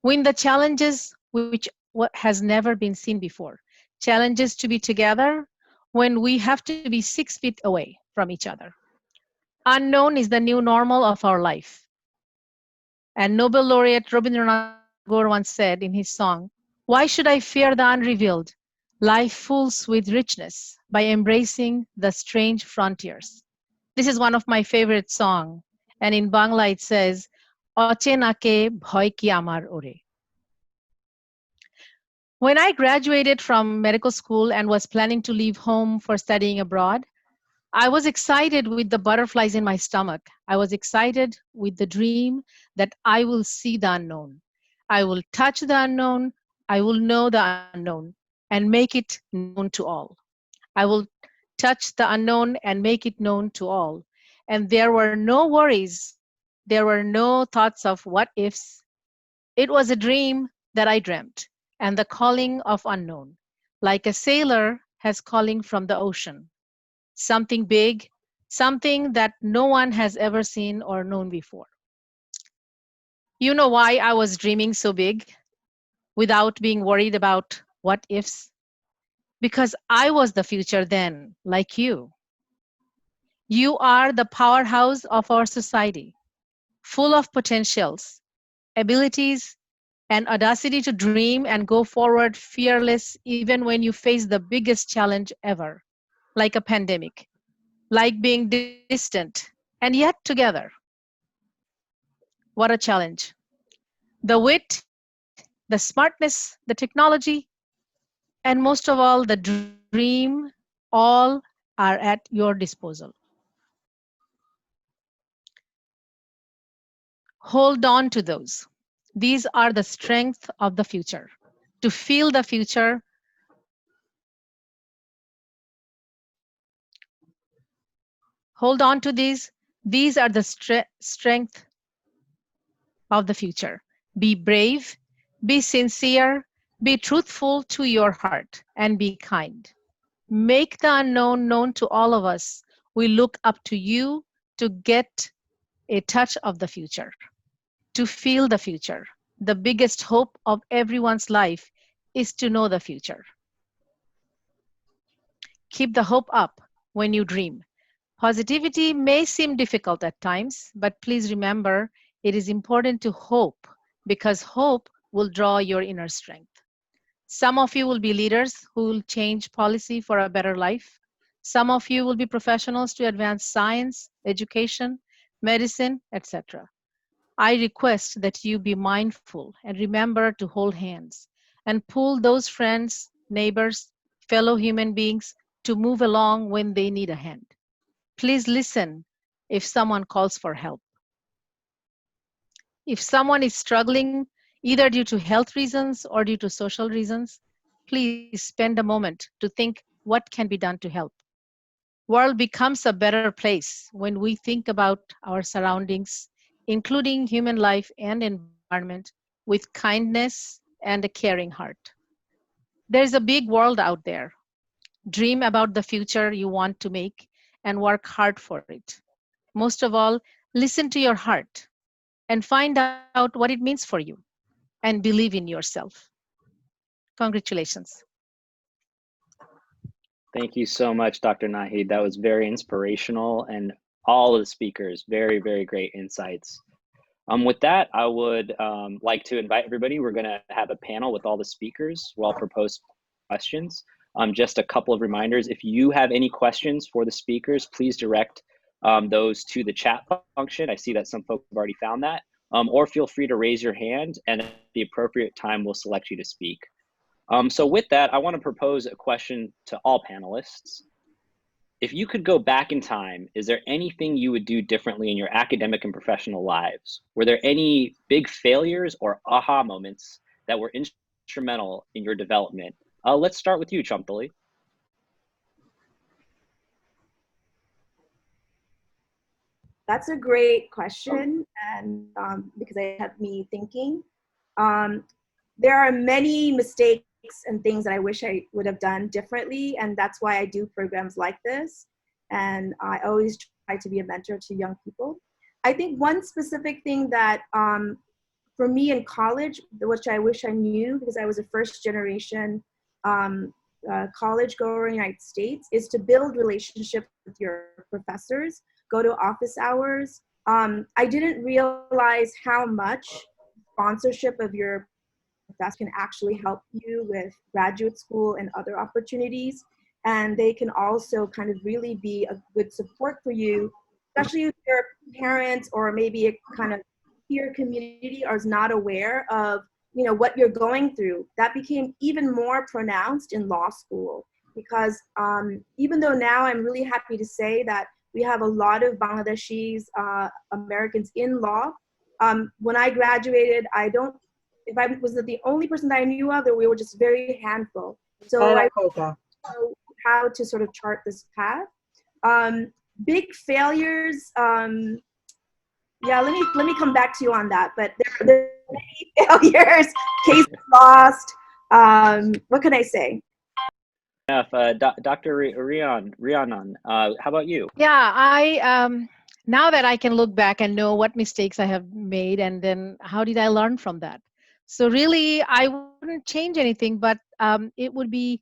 Speaker 9: Win the challenges which what has never been seen before. Challenges to be together when we have to be 6 feet away from each other. Unknown is the new normal of our life. And Nobel laureate Rabindranath Tagore once said in his song, "Why should I fear the unrevealed? Life fools with richness by embracing the strange frontiers." This is one of my favorite songs. And in Bangla it says, "Ochenake bhoy ki amar ore." When I graduated from medical school and was planning to leave home for studying abroad, I was excited with the butterflies in my stomach. I was excited with the dream that I will see the unknown. I will touch the unknown. I will know the unknown and make it known to all. I will touch the unknown and make it known to all. And there were no worries. There were no thoughts of what ifs. It was a dream that I dreamt, and the calling of unknown, like a sailor has calling from the ocean. Something big, something that no one has ever seen or known before. You know why I was dreaming so big without being worried about what ifs? Because I was the future then, like you. You are the powerhouse of our society, full of potentials, abilities, and audacity to dream and go forward fearless even when you face the biggest challenge ever, like a pandemic, like being distant, and yet together. What a challenge. The wit, the smartness, the technology, and most of all, the dream, all are at your disposal. Hold on to those. These are the strength of the future. To feel the future, hold on to these. These are the strength of the future. Be brave, be sincere, be truthful to your heart, and be kind. Make the unknown known to all of us. We look up to you to get a touch of the future, to feel the future. The biggest hope of everyone's life is to know the future. Keep the hope up when you dream. Positivity may seem difficult at times, but please remember it is important to hope because hope will draw your inner strength. Some of you will be leaders who will change policy for a better life. Some of you will be professionals to advance science, education, medicine, etc. I request that you be mindful and remember to hold hands and pull those friends, neighbors, fellow human beings to move along when they need a hand. Please listen if someone calls for help. If someone is struggling, either due to health reasons or due to social reasons, please spend a moment to think what can be done to help. World becomes a better place when we think about our surroundings, including human life and environment, with kindness and a caring heart. There's a big world out there. Dream about the future you want to make and work hard for it. Most of all, listen to your heart and find out what it means for you and believe in yourself. Congratulations.
Speaker 1: Thank you so much, Dr. Nahid. That was very inspirational, and all of the speakers, very, very great insights. With that, I would like to invite everybody. We're going to have a panel with all the speakers. We'll all propose questions. Just a couple of reminders. If you have any questions for the speakers, please direct those to the chat function. I see that some folks have already found that. Or feel free to raise your hand, and at the appropriate time, we'll select you to speak. So with that, I want to propose a question to all panelists. If you could go back in time, is there anything you would do differently in your academic and professional lives? Were there any big failures or aha moments that were instrumental in your development? Let's start with you, Chamtali.
Speaker 7: That's a great question, and because it had me thinking. There are many mistakes and things that I wish I would have done differently, and that's why I do programs like this. And I always try to be a mentor to young people. I think one specific thing that for me in college, which I wish I knew because I was a first generation college goer in the United States, is to build relationships with your professors, go to office hours. I didn't realize how much sponsorship of your professor can actually help you with graduate school and other opportunities. And they can also kind of really be a good support for you, especially if your parents or maybe a kind of peer community is not aware of what you're going through. That became even more pronounced in law school because even though now I'm really happy to say that we have a lot of Bangladeshis, Americans in law. When I graduated, if I was the only person that I knew of, we were just very handful. So I don't know how to sort of chart this path. Big failures. Yeah, let me come back to you on that. But there are many failures, cases lost. What can I say?
Speaker 1: Dr. Rhiannon, how about you?
Speaker 9: Yeah, now that I can look back and know what mistakes I have made and then how did I learn from that. So really, I wouldn't change anything, but it would be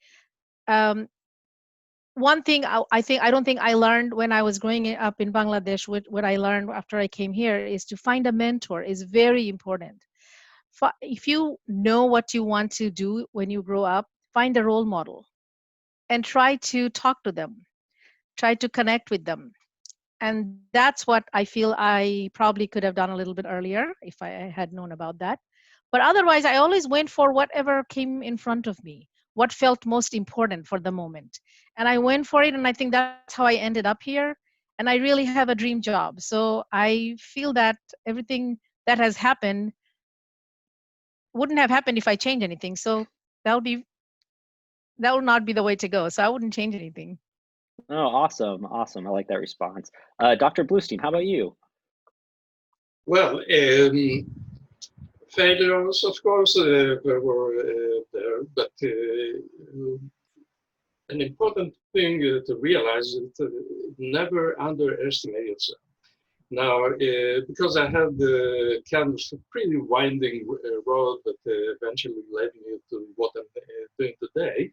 Speaker 9: one thing I don't think I learned when I was growing up in Bangladesh. What I learned after I came here is to find a mentor is very important. if you know what you want to do when you grow up, find a role model and try to talk to them, try to connect with them. And that's what I feel I probably could have done a little bit earlier if I had known about that. But otherwise, I always went for whatever came in front of me, what felt most important for the moment. And I went for it, and I think that's how I ended up here. And I really have a dream job. So I feel that everything that has happened wouldn't have happened if I changed anything. So that will not be the way to go. So I wouldn't change anything.
Speaker 1: Oh, awesome, awesome. I like that response. Dr. Bluestein, how about you?
Speaker 8: Well, failures, of course, were there, but an important thing to realize is to never underestimate yourself. Now, because I had the kind of pretty winding road that eventually led me to what I'm doing today,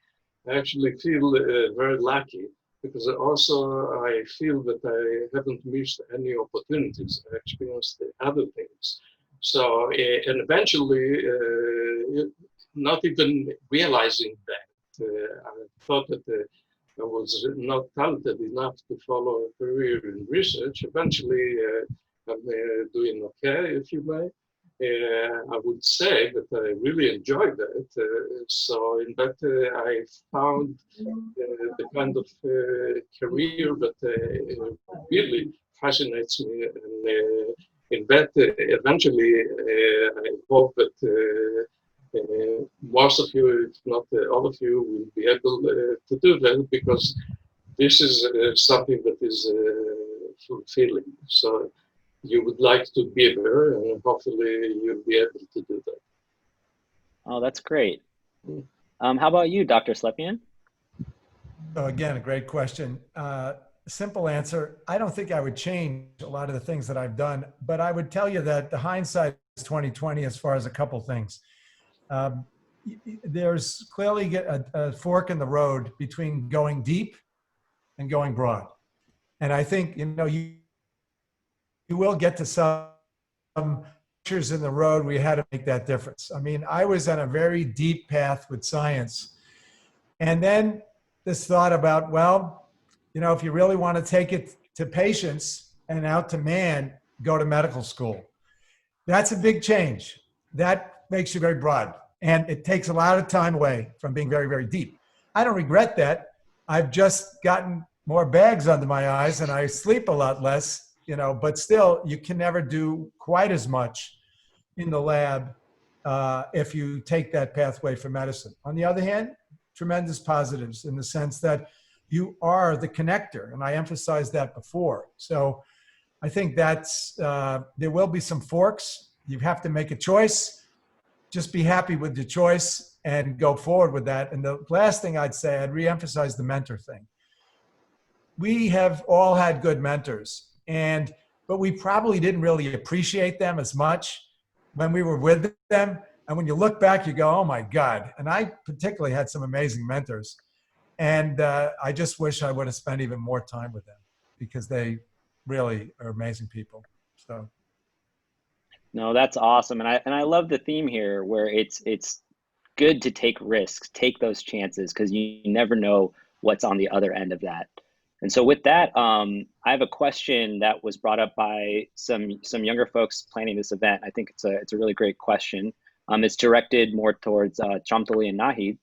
Speaker 8: I actually feel very lucky, because also I feel that I haven't missed any opportunities. I experienced other things. So, and eventually, not even realizing that, I thought that I was not talented enough to follow a career in research. Eventually, I'm doing okay, if you may. I would say that I really enjoyed that. So in that, I found the kind of career that really fascinates me. And in that, eventually, I hope that most of you, if not all of you, will be able to do that, because this is something that is fulfilling. So you would like to be there, and hopefully you'll be able to do that.
Speaker 1: Oh, that's great. How about you, Dr. Slepian?
Speaker 4: So again, a great question. Simple answer. I don't think I would change a lot of the things that I've done, but I would tell you that the hindsight is 2020 as far as a couple things. There's clearly a fork in the road between going deep and going broad. And I think, you know, you will get to some pictures in the road where you had to make that difference. I mean, I was on a very deep path with science. And then this thought about, well, you know, if you really want to take it to patients and out to man, go to medical school. That's a big change. That makes you very broad. And it takes a lot of time away from being very, very deep. I don't regret that. I've just gotten more bags under my eyes and I sleep a lot less, you know, but still you can never do quite as much in the lab if you take that pathway for medicine. On the other hand, tremendous positives in the sense that you are the connector. And I emphasized that before. So I think that's, there will be some forks. You have to make a choice. Just be happy with the choice and go forward with that. And the last thing I'd say, I'd reemphasize the mentor thing. We have all had good mentors, but we probably didn't really appreciate them as much when we were with them. And when you look back, you go, oh my God. And I particularly had some amazing mentors. And I just wish I would have spent even more time with them, because they really are amazing people. So.
Speaker 1: No, that's awesome. And I love the theme here where it's good to take risks, take those chances, because you never know what's on the other end of that. And so with that, I have a question that was brought up by some younger folks planning this event. I think it's a really great question. It's directed more towards Chamtoli and Nahid.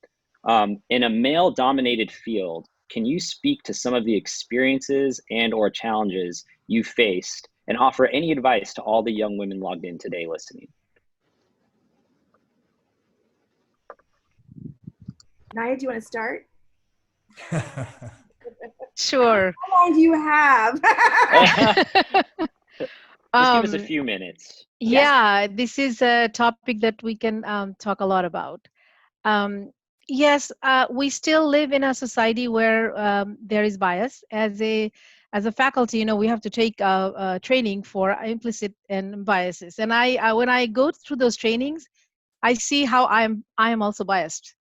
Speaker 1: In a male-dominated field, can you speak to some of the experiences and/or challenges you faced and offer any advice to all the young women logged in today listening?
Speaker 7: Naya, do you want to start?
Speaker 9: Sure.
Speaker 7: How long do you have?
Speaker 1: Just give us a few minutes.
Speaker 9: Yeah, this is a topic that we can talk a lot about. Yes, we still live in a society where there is bias. As a faculty, you know, we have to take training for implicit and biases. And I when I go through those trainings, I see how I am also biased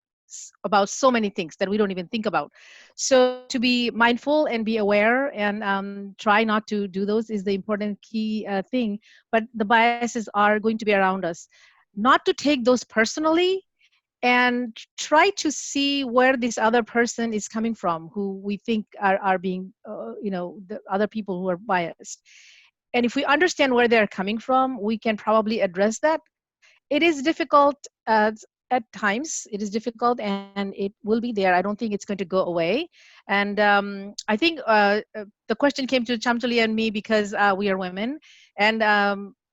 Speaker 9: about so many things that we don't even think about. So to be mindful and be aware and try not to do those is the important key thing. But the biases are going to be around us. not to take those personally, and try to see where this other person is coming from, who we think are being, the other people who are biased. And if we understand where they're coming from, we can probably address that. It is difficult at times. It is difficult, and it will be there. I don't think it's going to go away. And I think the question came to Chamtuli and me because we are women, and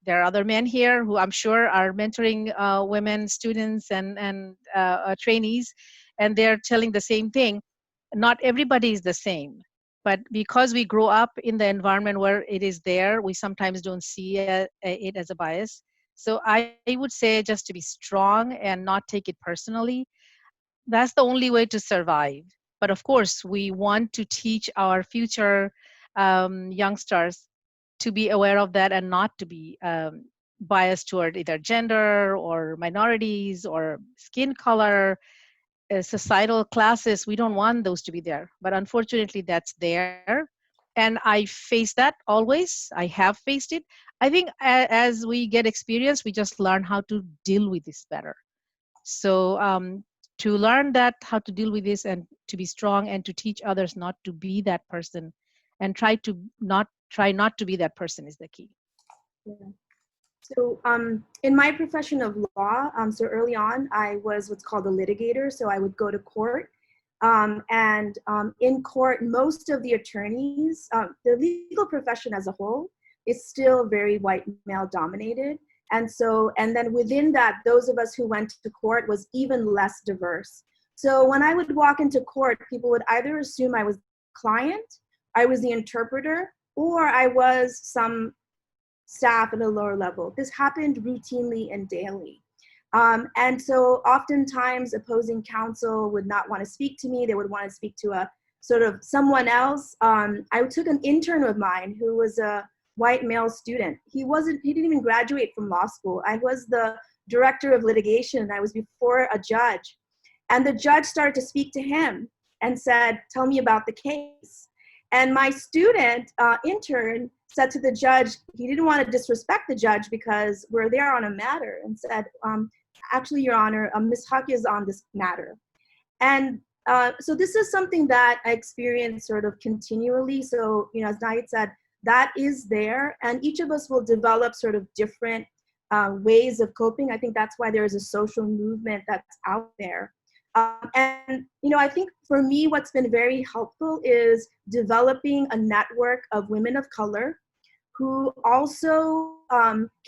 Speaker 9: there are other men here who I'm sure are mentoring women students and trainees, and they're telling the same thing. Not everybody is the same, but because we grow up in the environment where it is there, we sometimes don't see it as a bias. So I would say just to be strong and not take it personally. That's the only way to survive. But of course, we want to teach our future youngsters to be aware of that and not to be biased toward either gender or minorities or skin color, societal classes. We don't want those to be there. But unfortunately, that's there. And I face that always. I have faced it. I think as we get experience, we just learn how to deal with this better. So to learn that how to deal with this and to be strong and to teach others not to be that person and try not to be that person is the key.
Speaker 7: Yeah. So in my profession of law, so early on, I was what's called a litigator. So I would go to court. In court, most of the attorneys, the legal profession as a whole is still very white male dominated. And then within that, those of us who went to court was even less diverse. So when I would walk into court, people would either assume I was the client, I was the interpreter, or I was some staff at a lower level. This happened routinely and daily. And so oftentimes opposing counsel would not want to speak to me. They would want to speak to a sort of someone else. I took an intern of mine who was a white male student. He didn't even graduate from law school. I was the director of litigation, and I was before a judge. And the judge started to speak to him and said, "Tell me about the case." And my student intern said to the judge, he didn't want to disrespect the judge because we're there on a matter, and said, "Actually, Your Honor, Ms. Huck is on this matter." And so this is something that I experience sort of continually. So, as Nayit said, that is there, and each of us will develop sort of different ways of coping. I think that's why there is a social movement that's out there. I think for me, what's been very helpful is developing a network of women of color who also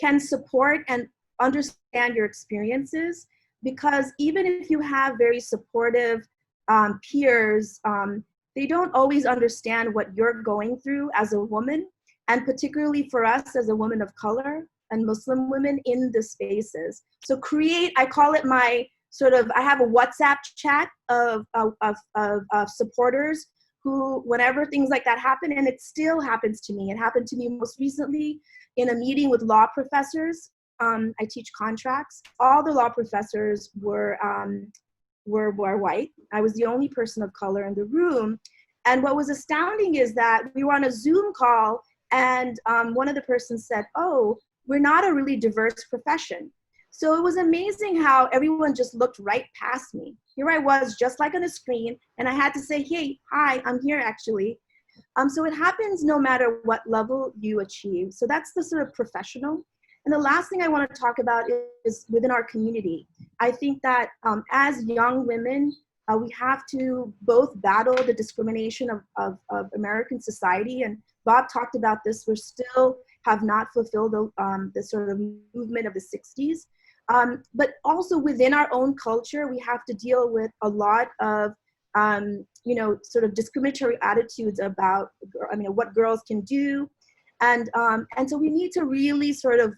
Speaker 7: can support and understand your experiences, because even if you have very supportive peers, they don't always understand what you're going through as a woman, and particularly for us as a woman of color and Muslim women in the spaces. So I call it my I have a WhatsApp chat of supporters who, whenever things like that happen, and it still happens to me. It happened to me most recently in a meeting with law professors. I teach contracts. All the law professors were white. I was the only person of color in the room. And what was astounding is that we were on a Zoom call, and one of the persons said, "Oh, we're not a really diverse profession." So it was amazing how everyone just looked right past me. Here I was, just like on a screen, and I had to say, "Hey, hi, I'm here actually." So it happens no matter what level you achieve. So that's the sort of professional. And the last thing I want to talk about is within our community. I think that as young women, we have to both battle the discrimination of American society. And Bob talked about this. We still have not fulfilled the sort of movement of the 60s. But also within our own culture, we have to deal with a lot of, sort of discriminatory attitudes about, what girls can do. And so we need to really sort of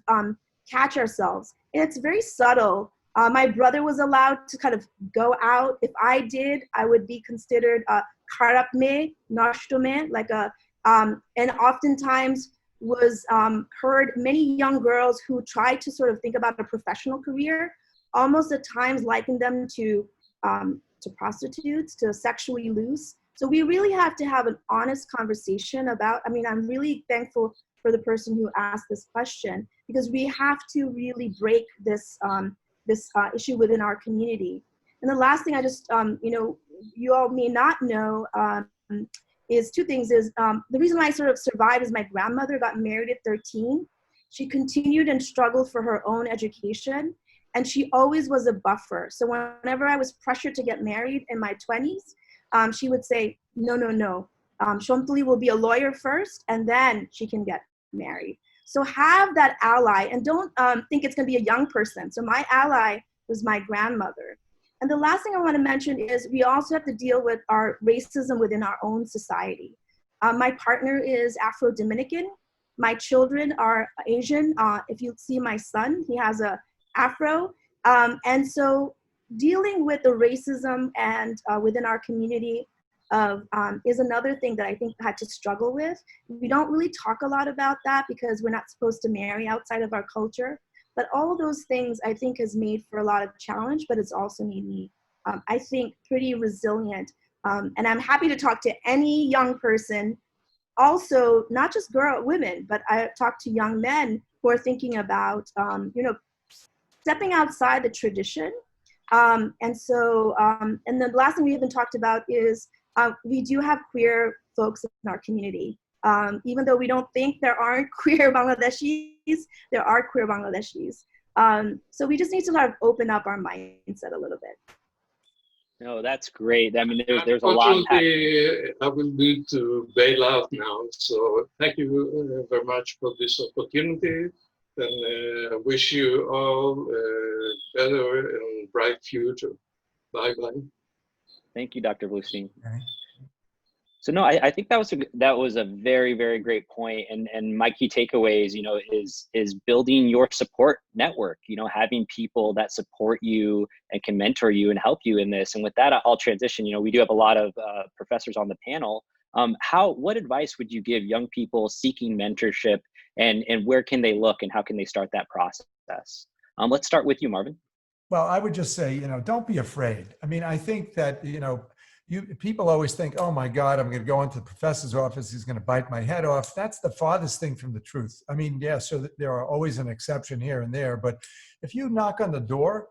Speaker 7: catch ourselves. And it's very subtle. My brother was allowed to kind of go out. If I did, I would be considered a karapme, nashtome, like and oftentimes was heard many young girls who tried to sort of think about a professional career, almost at times liken them to prostitutes, to sexually loose. So we really have to have an honest conversation about, I'm really thankful for the person who asked this question, because we have to really break this, issue within our community. And the last thing I just, you all may not know is two things. Is the reason why I sort of survived is my grandmother got married at 13. She continued and struggled for her own education, and she always was a buffer. So whenever I was pressured to get married in my 20s, she would say, no, no, no. Shontali will be a lawyer first, and then she can get married. So have that ally, and don't think it's going to be a young person. So my ally was my grandmother. And the last thing I want to mention is we also have to deal with our racism within our own society. My partner is Afro-Dominican. My children are Asian. If you see my son, he has a Afro. And so dealing with the racism and within our community is another thing that I think I had to struggle with. We don't really talk a lot about that because we're not supposed to marry outside of our culture. But all of those things I think has made for a lot of challenge, but it's also made me, I think, pretty resilient. And I'm happy to talk to any young person, also not just women, but I talk to young men who are thinking about, stepping outside the tradition. And the last thing we haven't talked about is we do have queer folks in our community. Even though we don't think there aren't queer Bangladeshis, there are queer Bangladeshis. So we just need to sort of open up our mindset a little bit.
Speaker 1: No, that's great. I mean, there's a lot.
Speaker 8: Unfortunately, I will need to bail out now. So thank you very much for this opportunity, and I wish you all a better and bright future. Bye-bye.
Speaker 1: Thank you, Dr. Bluestein.
Speaker 4: Okay.
Speaker 1: So no, I think that was a very, very great point. And my key takeaways, is building your support network, having people that support you and can mentor you and help you in this. And with that, I'll transition. We do have a lot of professors on the panel. What advice would you give young people seeking mentorship, and where can they look and how can they start that process? Let's start with you, Marvin.
Speaker 4: Well, I would just say, don't be afraid. I mean, I think that, people always think, oh my God, I'm going to go into the professor's office, he's going to bite my head off. That's the farthest thing from the truth. I mean, yeah, so there are always an exception here and there, but if you knock on the door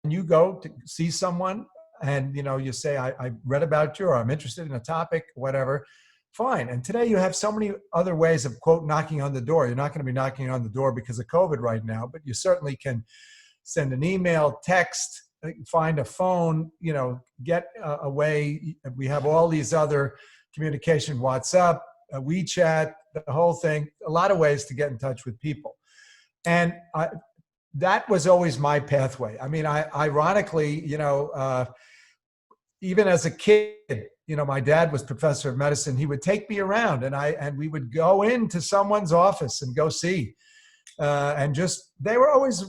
Speaker 4: and you go to see someone and, you say, I read about you, or I'm interested in a topic, whatever, fine. And today you have so many other ways of, quote, knocking on the door. You're not going to be knocking on the door because of COVID right now, but you certainly can send an email, text, find a phone, get a way. We have all these other communication, WhatsApp, WeChat, the whole thing, a lot of ways to get in touch with people. And that was always my pathway. I mean, ironically, even as a kid, my dad was professor of medicine. He would take me around and we would go into someone's office and go see. They were always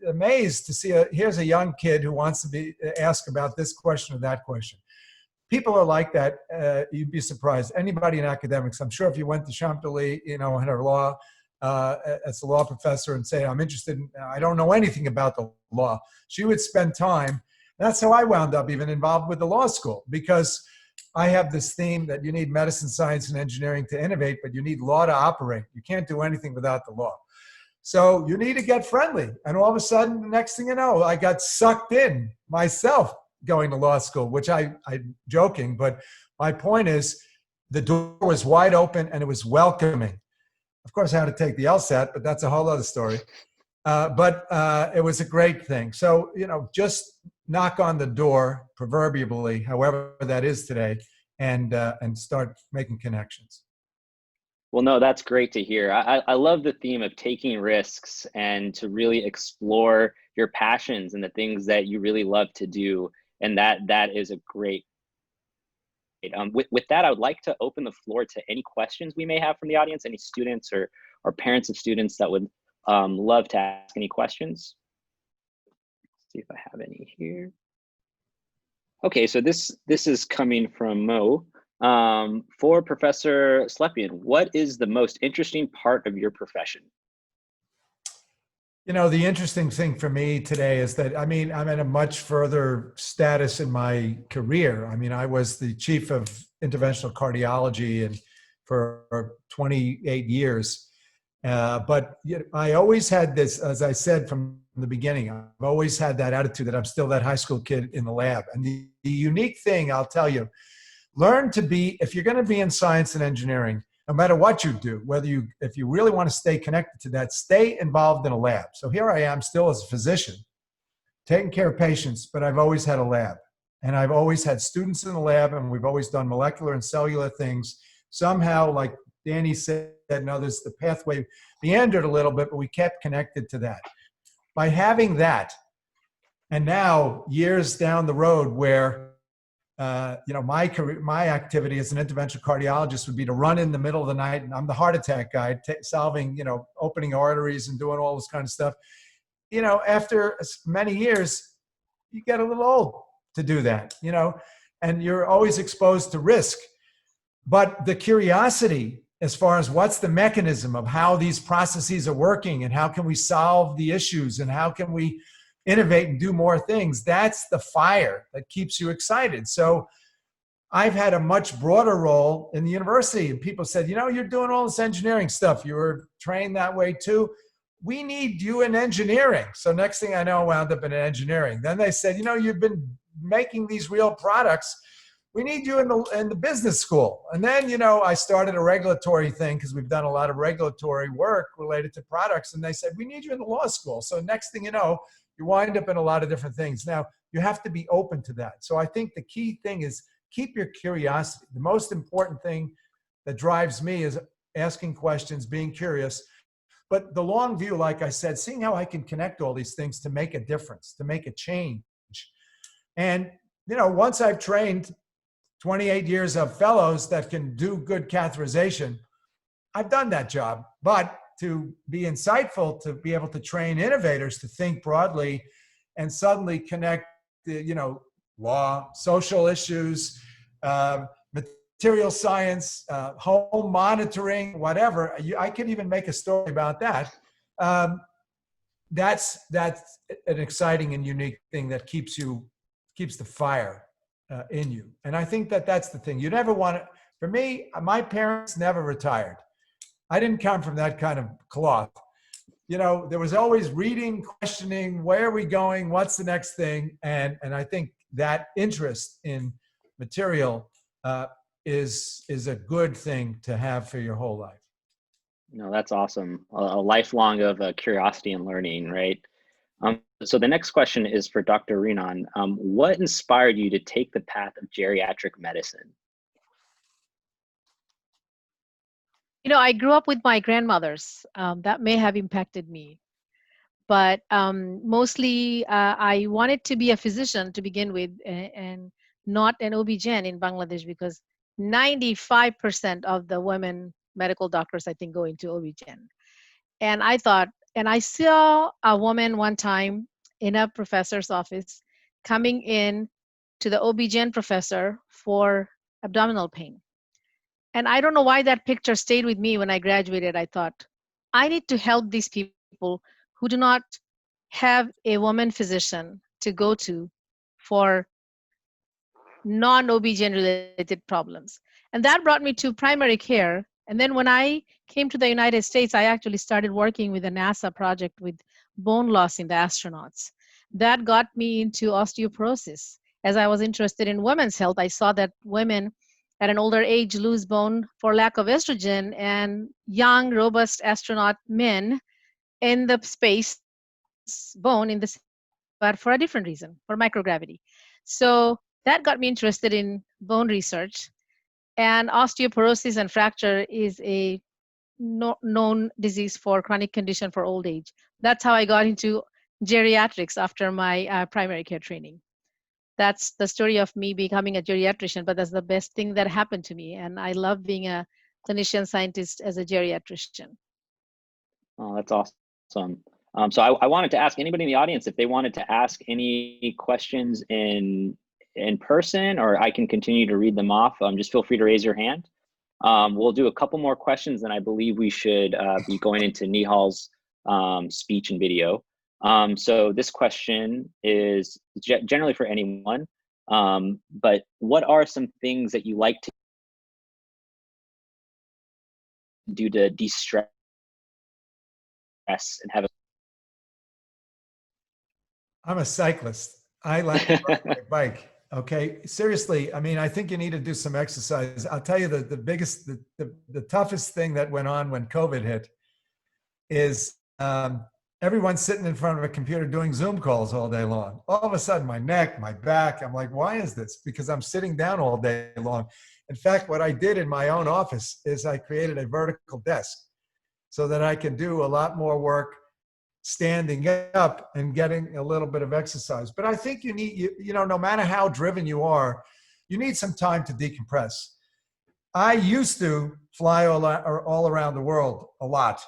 Speaker 4: amazed to see here's a young kid who wants to ask about this question or that question. People are like that. You'd be surprised. Anybody in academics, I'm sure if you went to Shontali, in her law, as a law professor and say, I'm interested in, I don't know anything about the law. She would spend time. That's how I wound up even involved with the law school, because I have this theme that you need medicine, science, and engineering to innovate, but you need law to operate. You can't do anything without the law. So you need to get friendly. And all of a sudden, the next thing you know, I got sucked in myself going to law school, which I'm joking, but my point is the door was wide open and it was welcoming. Of course, I had to take the LSAT, but that's a whole other story. But it was a great thing. So, just knock on the door, proverbially, however that is today, and start making connections.
Speaker 1: Well, no, that's great to hear. I love the theme of taking risks and to really explore your passions and the things that you really love to do. And that is a great. With that, I would like to open the floor to any questions we may have from the audience, any students or parents of students that would love to ask any questions. Let's see if I have any here. Okay, so this is coming from Mo. For Professor Slepian, what is the most interesting part of your profession?
Speaker 4: The interesting thing for me today is that, I'm at a much further status in my career. I was the chief of interventional cardiology for 28 years. But I always had this, as I said from the beginning, I've always had that attitude that I'm still that high school kid in the lab. And the unique thing, I'll tell you, learn to be, if you're going to be in science and engineering, no matter what you do, if you really want to stay connected to that, stay involved in a lab. So here I am still as a physician, taking care of patients, but I've always had a lab. And I've always had students in the lab, and we've always done molecular and cellular things. Somehow, like Danny said and others, the pathway meandered a little bit, but we kept connected to that. By having that, and now years down the road where my career, my activity as an interventional cardiologist would be to run in the middle of the night, and I'm the heart attack guy, solving, opening arteries and doing all this kind of stuff. After many years, you get a little old to do that, and you're always exposed to risk. But the curiosity, as far as what's the mechanism of how these processes are working and how can we solve the issues and how can we innovate and do more things, that's the fire that keeps you excited. So I've had a much broader role in the university, and people said, you're doing all this engineering stuff. You were trained that way too. We need you in engineering. So next thing I know, I wound up in engineering. Then they said, you've been making these real products. We need you in the business school. And then, I started a regulatory thing because we've done a lot of regulatory work related to products. And they said, we need you in the law school. So next thing you know, you wind up in a lot of different things. Now, you have to be open to that. So I think the key thing is keep your curiosity. The most important thing that drives me is asking questions, being curious. But the long view, like I said, seeing how I can connect all these things to make a difference, to make a change. And, once I've trained 28 years of fellows that can do good catheterization, I've done that job. But to be insightful, to be able to train innovators to think broadly and suddenly connect the, law, social issues, material science, home monitoring, whatever. I could even make a story about that. That's an exciting and unique thing that keeps the fire in you. And I think that's the thing. You never want to, for me, my parents never retired. I didn't come from that kind of cloth. There was always reading, questioning, where are we going? What's the next thing? And I think that interest in material is a good thing to have for your whole life.
Speaker 1: No, that's awesome. A lifelong of curiosity and learning, right? So the next question is for Dr. Renan. What inspired you to take the path of geriatric medicine?
Speaker 9: I grew up with my grandmothers. That may have impacted me. But mostly I wanted to be a physician to begin with and not an OB-GYN in Bangladesh, because 95% of the women medical doctors, I think, go into OB-GYN. And I thought, and I saw a woman one time in a professor's office coming in to the OB-GYN professor for abdominal pain. And I don't know why that picture stayed with me when I graduated. I thought, I need to help these people who do not have a woman physician to go to for non-OB-GYN related problems. And that brought me to primary care. And then when I came to the United States, I actually started working with a NASA project with bone loss in the astronauts. That got me into osteoporosis. As I was interested in women's health, I saw that women at an older age lose bone for lack of estrogen, and young, robust astronaut men in the space bone in the, but for a different reason, for microgravity. So that got me interested in bone research. And osteoporosis and fracture is a known disease for chronic condition for old age. That's how I got into geriatrics after my primary care training. That's the story of me becoming a geriatrician, but that's the best thing that happened to me. And I love being a clinician scientist as a geriatrician.
Speaker 1: Oh, that's awesome. So I wanted to ask anybody in the audience if they wanted to ask any questions in person, or I can continue to read them off. Just feel free to raise your hand. We'll do a couple more questions, and I believe we should be going into Nihal's speech and video. So this question is generally for anyone, but what are some things that you like to do to de-stress de-stress and have a
Speaker 4: I'm a cyclist. I like to ride my bike. Okay. Seriously. I mean, I think you need to do some exercise. I'll tell you the biggest, the toughest thing that went on when COVID hit is everyone's sitting in front of a computer doing Zoom calls all day long. All of a sudden, my neck, my back, I'm like, why is this? Because I'm sitting down all day long. In fact, what I did in my own office is I created a vertical desk so that I can do a lot more work standing up and getting a little bit of exercise. But I think you need, you know, no matter how driven you are, you need some time to decompress. I used to fly all around the world a lot.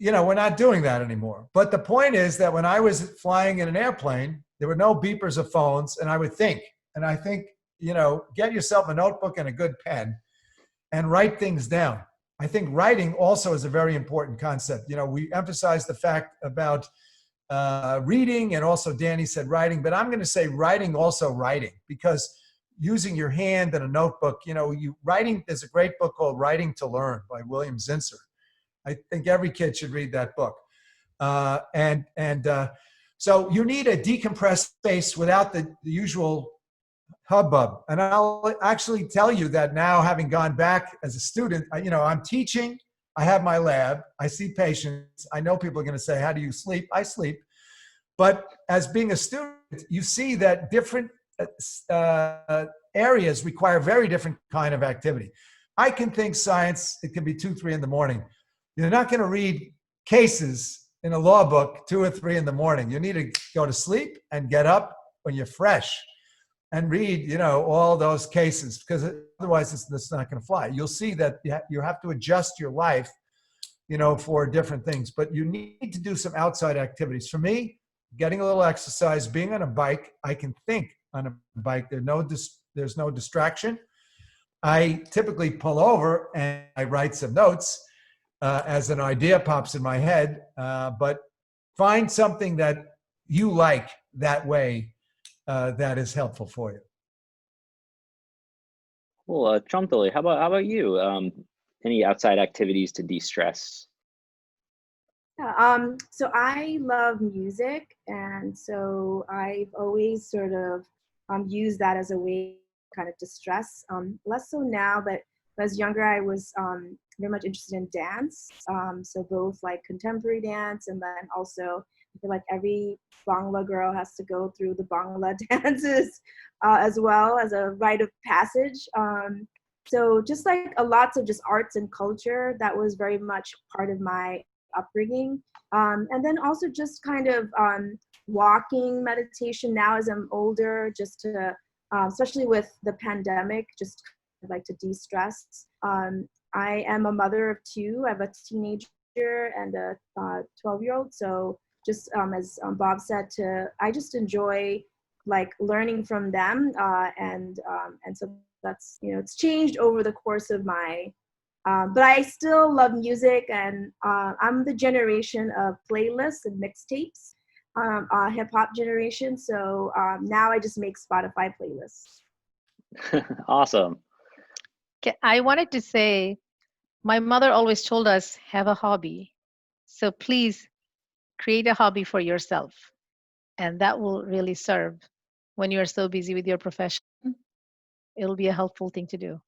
Speaker 4: You know, we're not doing that anymore. But the point is that when I was flying in an airplane, there were no beepers or phones, and I would think. And I think, you know, get yourself a notebook and a good pen and write things down. I think writing also is a very important concept. You know, we emphasize the fact about reading, and also Danny said writing, but I'm going to say writing, also writing, because using your hand and a notebook, you know, writing, there's a great book called Writing to Learn by William Zinsser. I think every kid should read that book. So you need a decompressed space without the usual hubbub. And I'll actually tell you that now, having gone back as a student, you know, I'm teaching, I have my lab, I see patients. I know people are going to say, how do you sleep? I sleep. But as being a student, you see that different areas require very different kind of activity. I can think science, it can be 2, 3 in the morning. You're not going to read cases in a law book 2 or 3 in the morning. You need to go to sleep and get up when you're fresh and read, you know, all those cases, because otherwise it's not going to fly. You'll see that you have to adjust your life, you know, for different things, but you need to do some outside activities. For me, getting a little exercise, being on a bike, I can think on a bike. There's no distraction. I typically pull over and I write some notes as an idea pops in my head, but find something that you like that way that is helpful for you.
Speaker 1: Cool. Trumpoli, how about you? Any outside activities to de-stress?
Speaker 7: Yeah, so I love music, and so I've always sort of used that as a way to kind of distress. Less so now, but when I was younger, I was very much interested in dance. So both like contemporary dance, and then also I feel like every Bangla girl has to go through the Bangla dances as well as a rite of passage. So just like lots of just arts and culture, that was very much part of my upbringing. And then also just kind of walking, meditation now as I'm older, just to, especially with the pandemic, just like to de-stress. I am a mother of 2. I have a teenager and a 12-year-old. So just as Bob said, I just enjoy like learning from them, and so that's, you know, it's changed over the course of my. But I still love music, and I'm the generation of playlists and mixtapes, hip hop generation. So now I just make Spotify playlists.
Speaker 1: Awesome.
Speaker 9: I wanted to say, my mother always told us, have a hobby. So please create a hobby for yourself. And that will really serve when you're so busy with your profession. It'll be a helpful thing to do.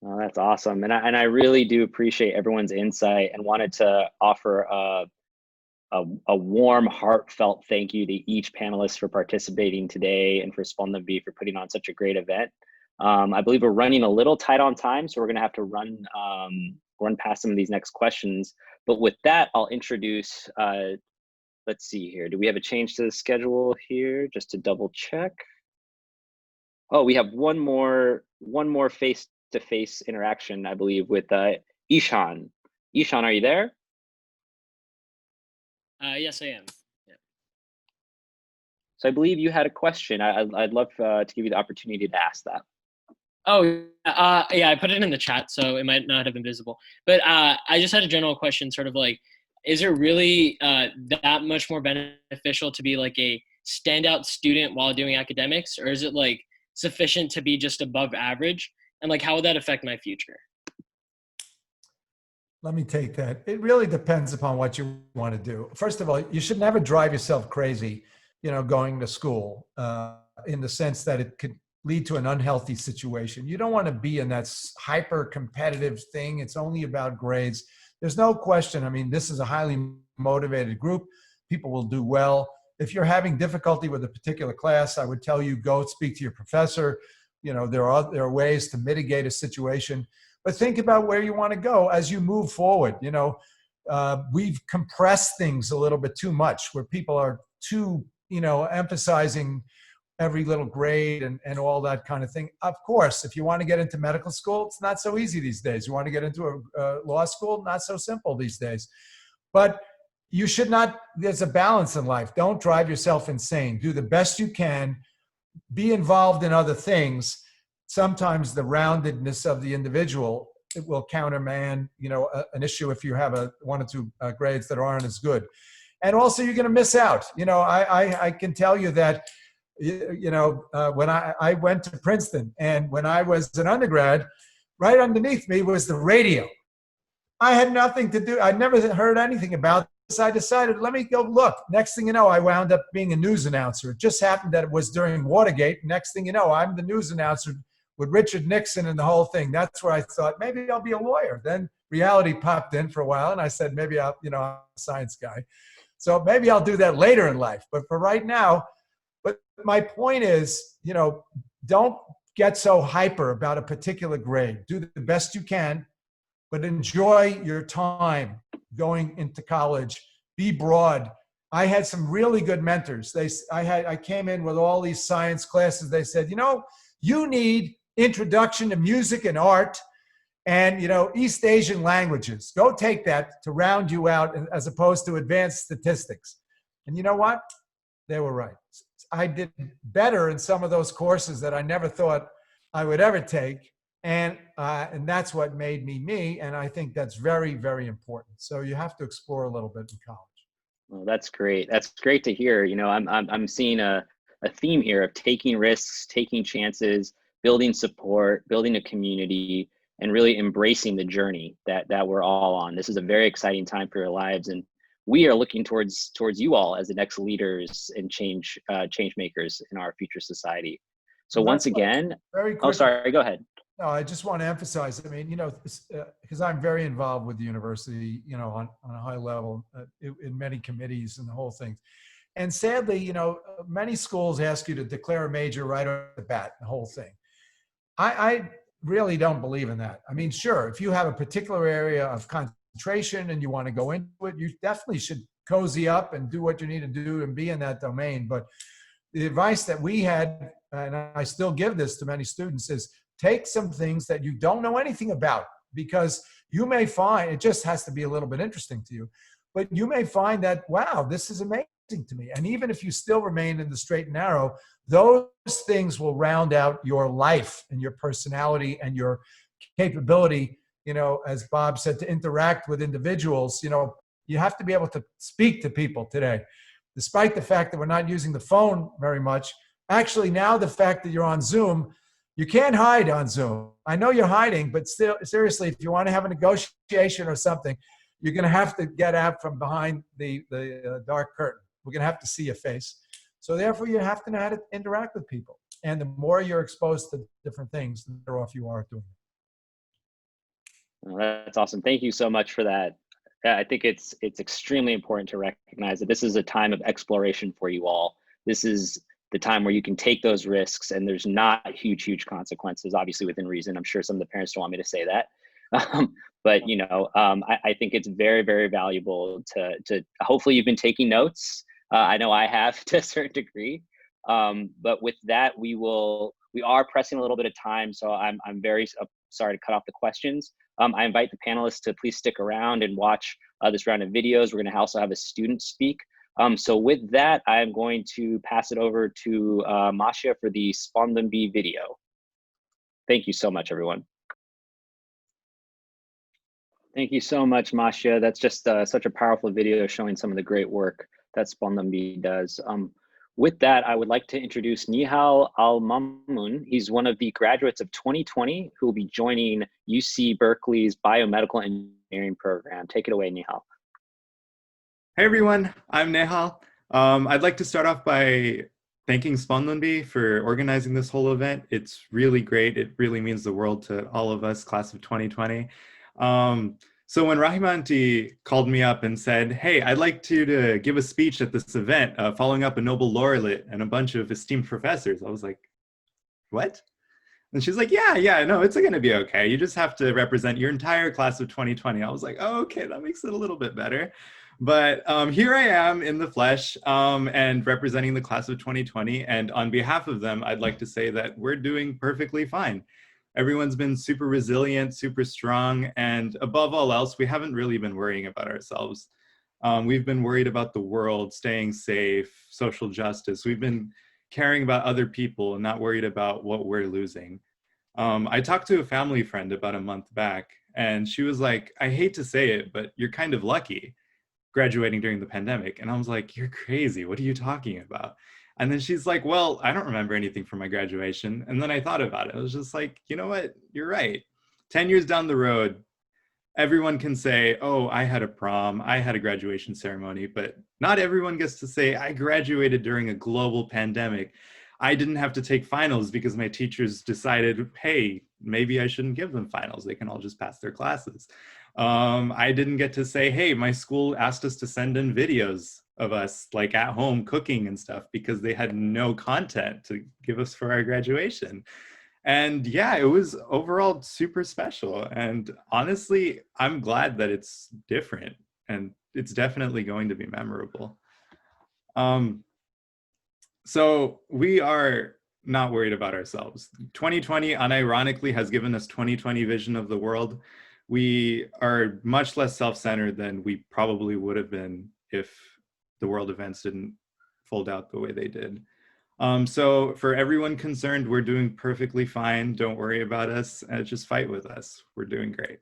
Speaker 1: Oh, that's awesome. And I really do appreciate everyone's insight, and wanted to offer a warm, heartfelt thank you to each panelist for participating today, and for SpaandanB for putting on such a great event. I believe we're running a little tight on time, so we're going to have to run past some of these next questions. But with that, I'll introduce, let's see here. Do we have a change to the schedule here, just to double check? Oh, we have one more face-to-face interaction, I believe, with Ishan. Ishan, are you there?
Speaker 10: Yes, I am. Yeah.
Speaker 1: So I believe you had a question. I'd love to give you the opportunity to ask that.
Speaker 10: Oh, yeah, I put it in the chat, so it might not have been visible. But I just had a general question, sort of like, is it really that much more beneficial to be like a standout student while doing academics, or is it like sufficient to be just above average? And like, how would that affect my future?
Speaker 4: Let me take that. It really depends upon what you want to do. First of all, you should never drive yourself crazy, going to school, in the sense that it could lead to an unhealthy situation. You don't want to be in that hyper competitive thing. It's only about grades. There's no question. I mean, this is a highly motivated group. People will do well. If you're having difficulty with a particular class, I would tell you, go speak to your professor. There are ways to mitigate a situation. But think about where you want to go as you move forward. We've compressed things a little bit too much, where people are too, emphasizing every little grade and all that kind of thing. Of course, if you want to get into medical school, it's not so easy these days. You want to get into a law school, not so simple these days. But you should not, there's a balance in life. Don't drive yourself insane. Do the best you can. Be involved in other things. Sometimes the roundedness of the individual, it will countermand, an issue if you have one or two grades that aren't as good. And also you're going to miss out. I can tell you that, when I went to Princeton, and when I was an undergrad, right underneath me was the radio. I had nothing to do. I'd never heard anything about this. I decided, let me go look. Next thing you know, I wound up being a news announcer. It just happened that it was during Watergate. Next thing you know, I'm the news announcer with Richard Nixon and the whole thing. That's where I thought, maybe I'll be a lawyer. Then reality popped in for a while, and I said, maybe I'm a science guy. So maybe I'll do that later in life. But for right now, but my point is, don't get so hyper about a particular grade. Do the best you can, but enjoy your time going into college. Be broad. I had some really good mentors. I came in with all these science classes. They said, you need introduction to music and art and, East Asian languages. Go take that to round you out as opposed to advanced statistics. And you know what? They were right. I did better in some of those courses that I never thought I would ever take. And that's what made me me. And I think that's very, very important. So you have to explore a little bit in college.
Speaker 1: Well, that's great. That's great to hear. I'm seeing a theme here of taking risks, taking chances, building support, building a community, and really embracing the journey that we're all on. This is a very exciting time for your lives, and we are looking towards you all as the next leaders and change makers in our future society. So once again,
Speaker 4: very quick.
Speaker 1: Oh, sorry, go ahead.
Speaker 4: No, I just want to emphasize, because I'm very involved with the university, on a high level, in many committees and the whole thing. And sadly, many schools ask you to declare a major right off the bat, the whole thing. I really don't believe in that. I mean, sure, if you have a particular area of concentration and you want to go into it, you definitely should cozy up and do what you need to do and be in that domain. But the advice that we had, and I still give this to many students, is take some things that you don't know anything about, because you may find, it just has to be a little bit interesting to you, but you may find that, wow, this is amazing to me. And even if you still remain in the straight and narrow, those things will round out your life and your personality and your capability, as Bob said, to interact with individuals. You have to be able to speak to people today. Despite the fact that we're not using the phone very much, actually now the fact that you're on Zoom, you can't hide on Zoom. I know you're hiding, but still, seriously, if you want to have a negotiation or something, you're going to have to get out from behind the dark curtain. We're going to have to see your face. So therefore, you have to know how to interact with people. And the more you're exposed to different things, the better off you are doing it.
Speaker 1: Well, that's awesome. Thank you so much for that. I think it's extremely important to recognize that this is a time of exploration for you all. This is the time where you can take those risks, and there's not huge consequences, obviously within reason. I'm sure some of the parents don't want me to say that. But I think it's very, very valuable to hopefully you've been taking notes. I know I have to a certain degree. But with that, we are pressing a little bit of time. So I'm very sorry to cut off the questions. I invite the panelists to please stick around and watch this round of videos. We're going to also have a student speak. So with that, I'm going to pass it over to Masha for the SpaandanB video. Thank you so much, everyone. Thank you so much, Masha. That's just such a powerful video showing some of the great work that SpaandanB does. With that, I would like to introduce Nihal Al-Mamoun. He's one of the graduates of 2020 who will be joining UC Berkeley's biomedical engineering program. Take it away, Nihal.
Speaker 11: Hey everyone, I'm Nehal. I'd like to start off by thanking SpaandanB for organizing this whole event. It's really great. It really means the world to all of us, class of 2020. So when Rahimanti called me up and said, hey, I'd like to give a speech at this event following up a Nobel laureate and a bunch of esteemed professors, I was like, what? And she's like, yeah, no, it's going to be okay. You just have to represent your entire class of 2020. I was like, oh, okay, that makes it a little bit better. But here I am in the flesh and representing the class of 2020. And on behalf of them, I'd like to say that we're doing perfectly fine. Everyone's been super resilient, super strong. And above all else, we haven't really been worrying about ourselves. We've been worried about the world, staying safe, social justice. We've been caring about other people and not worried about what we're losing. I talked to a family friend about a month back, and she was like, I hate to say it, but you're kind of lucky graduating during the pandemic. And I was like, you're crazy. What are you talking about? And then she's like, well, I don't remember anything from my graduation. And then I thought about it. I was just like, you know what? You're right. 10 years down the road, everyone can say, oh, I had a prom, I had a graduation ceremony, but not everyone gets to say, I graduated during a global pandemic. I didn't have to take finals because my teachers decided, hey, maybe I shouldn't give them finals. They can all just pass their classes. I didn't get to say, hey, my school asked us to send in videos of us like at home cooking and stuff because they had no content to give us for our graduation. And yeah, it was overall super special. And honestly, I'm glad that it's different and it's definitely going to be memorable. So we are not worried about ourselves. 2020 unironically has given us 2020 vision of the world. We are much less self-centered than we probably would have been if the world events didn't fold out the way they did. So for everyone concerned, we're doing perfectly fine. Don't worry about us. Just fight with us. We're doing great.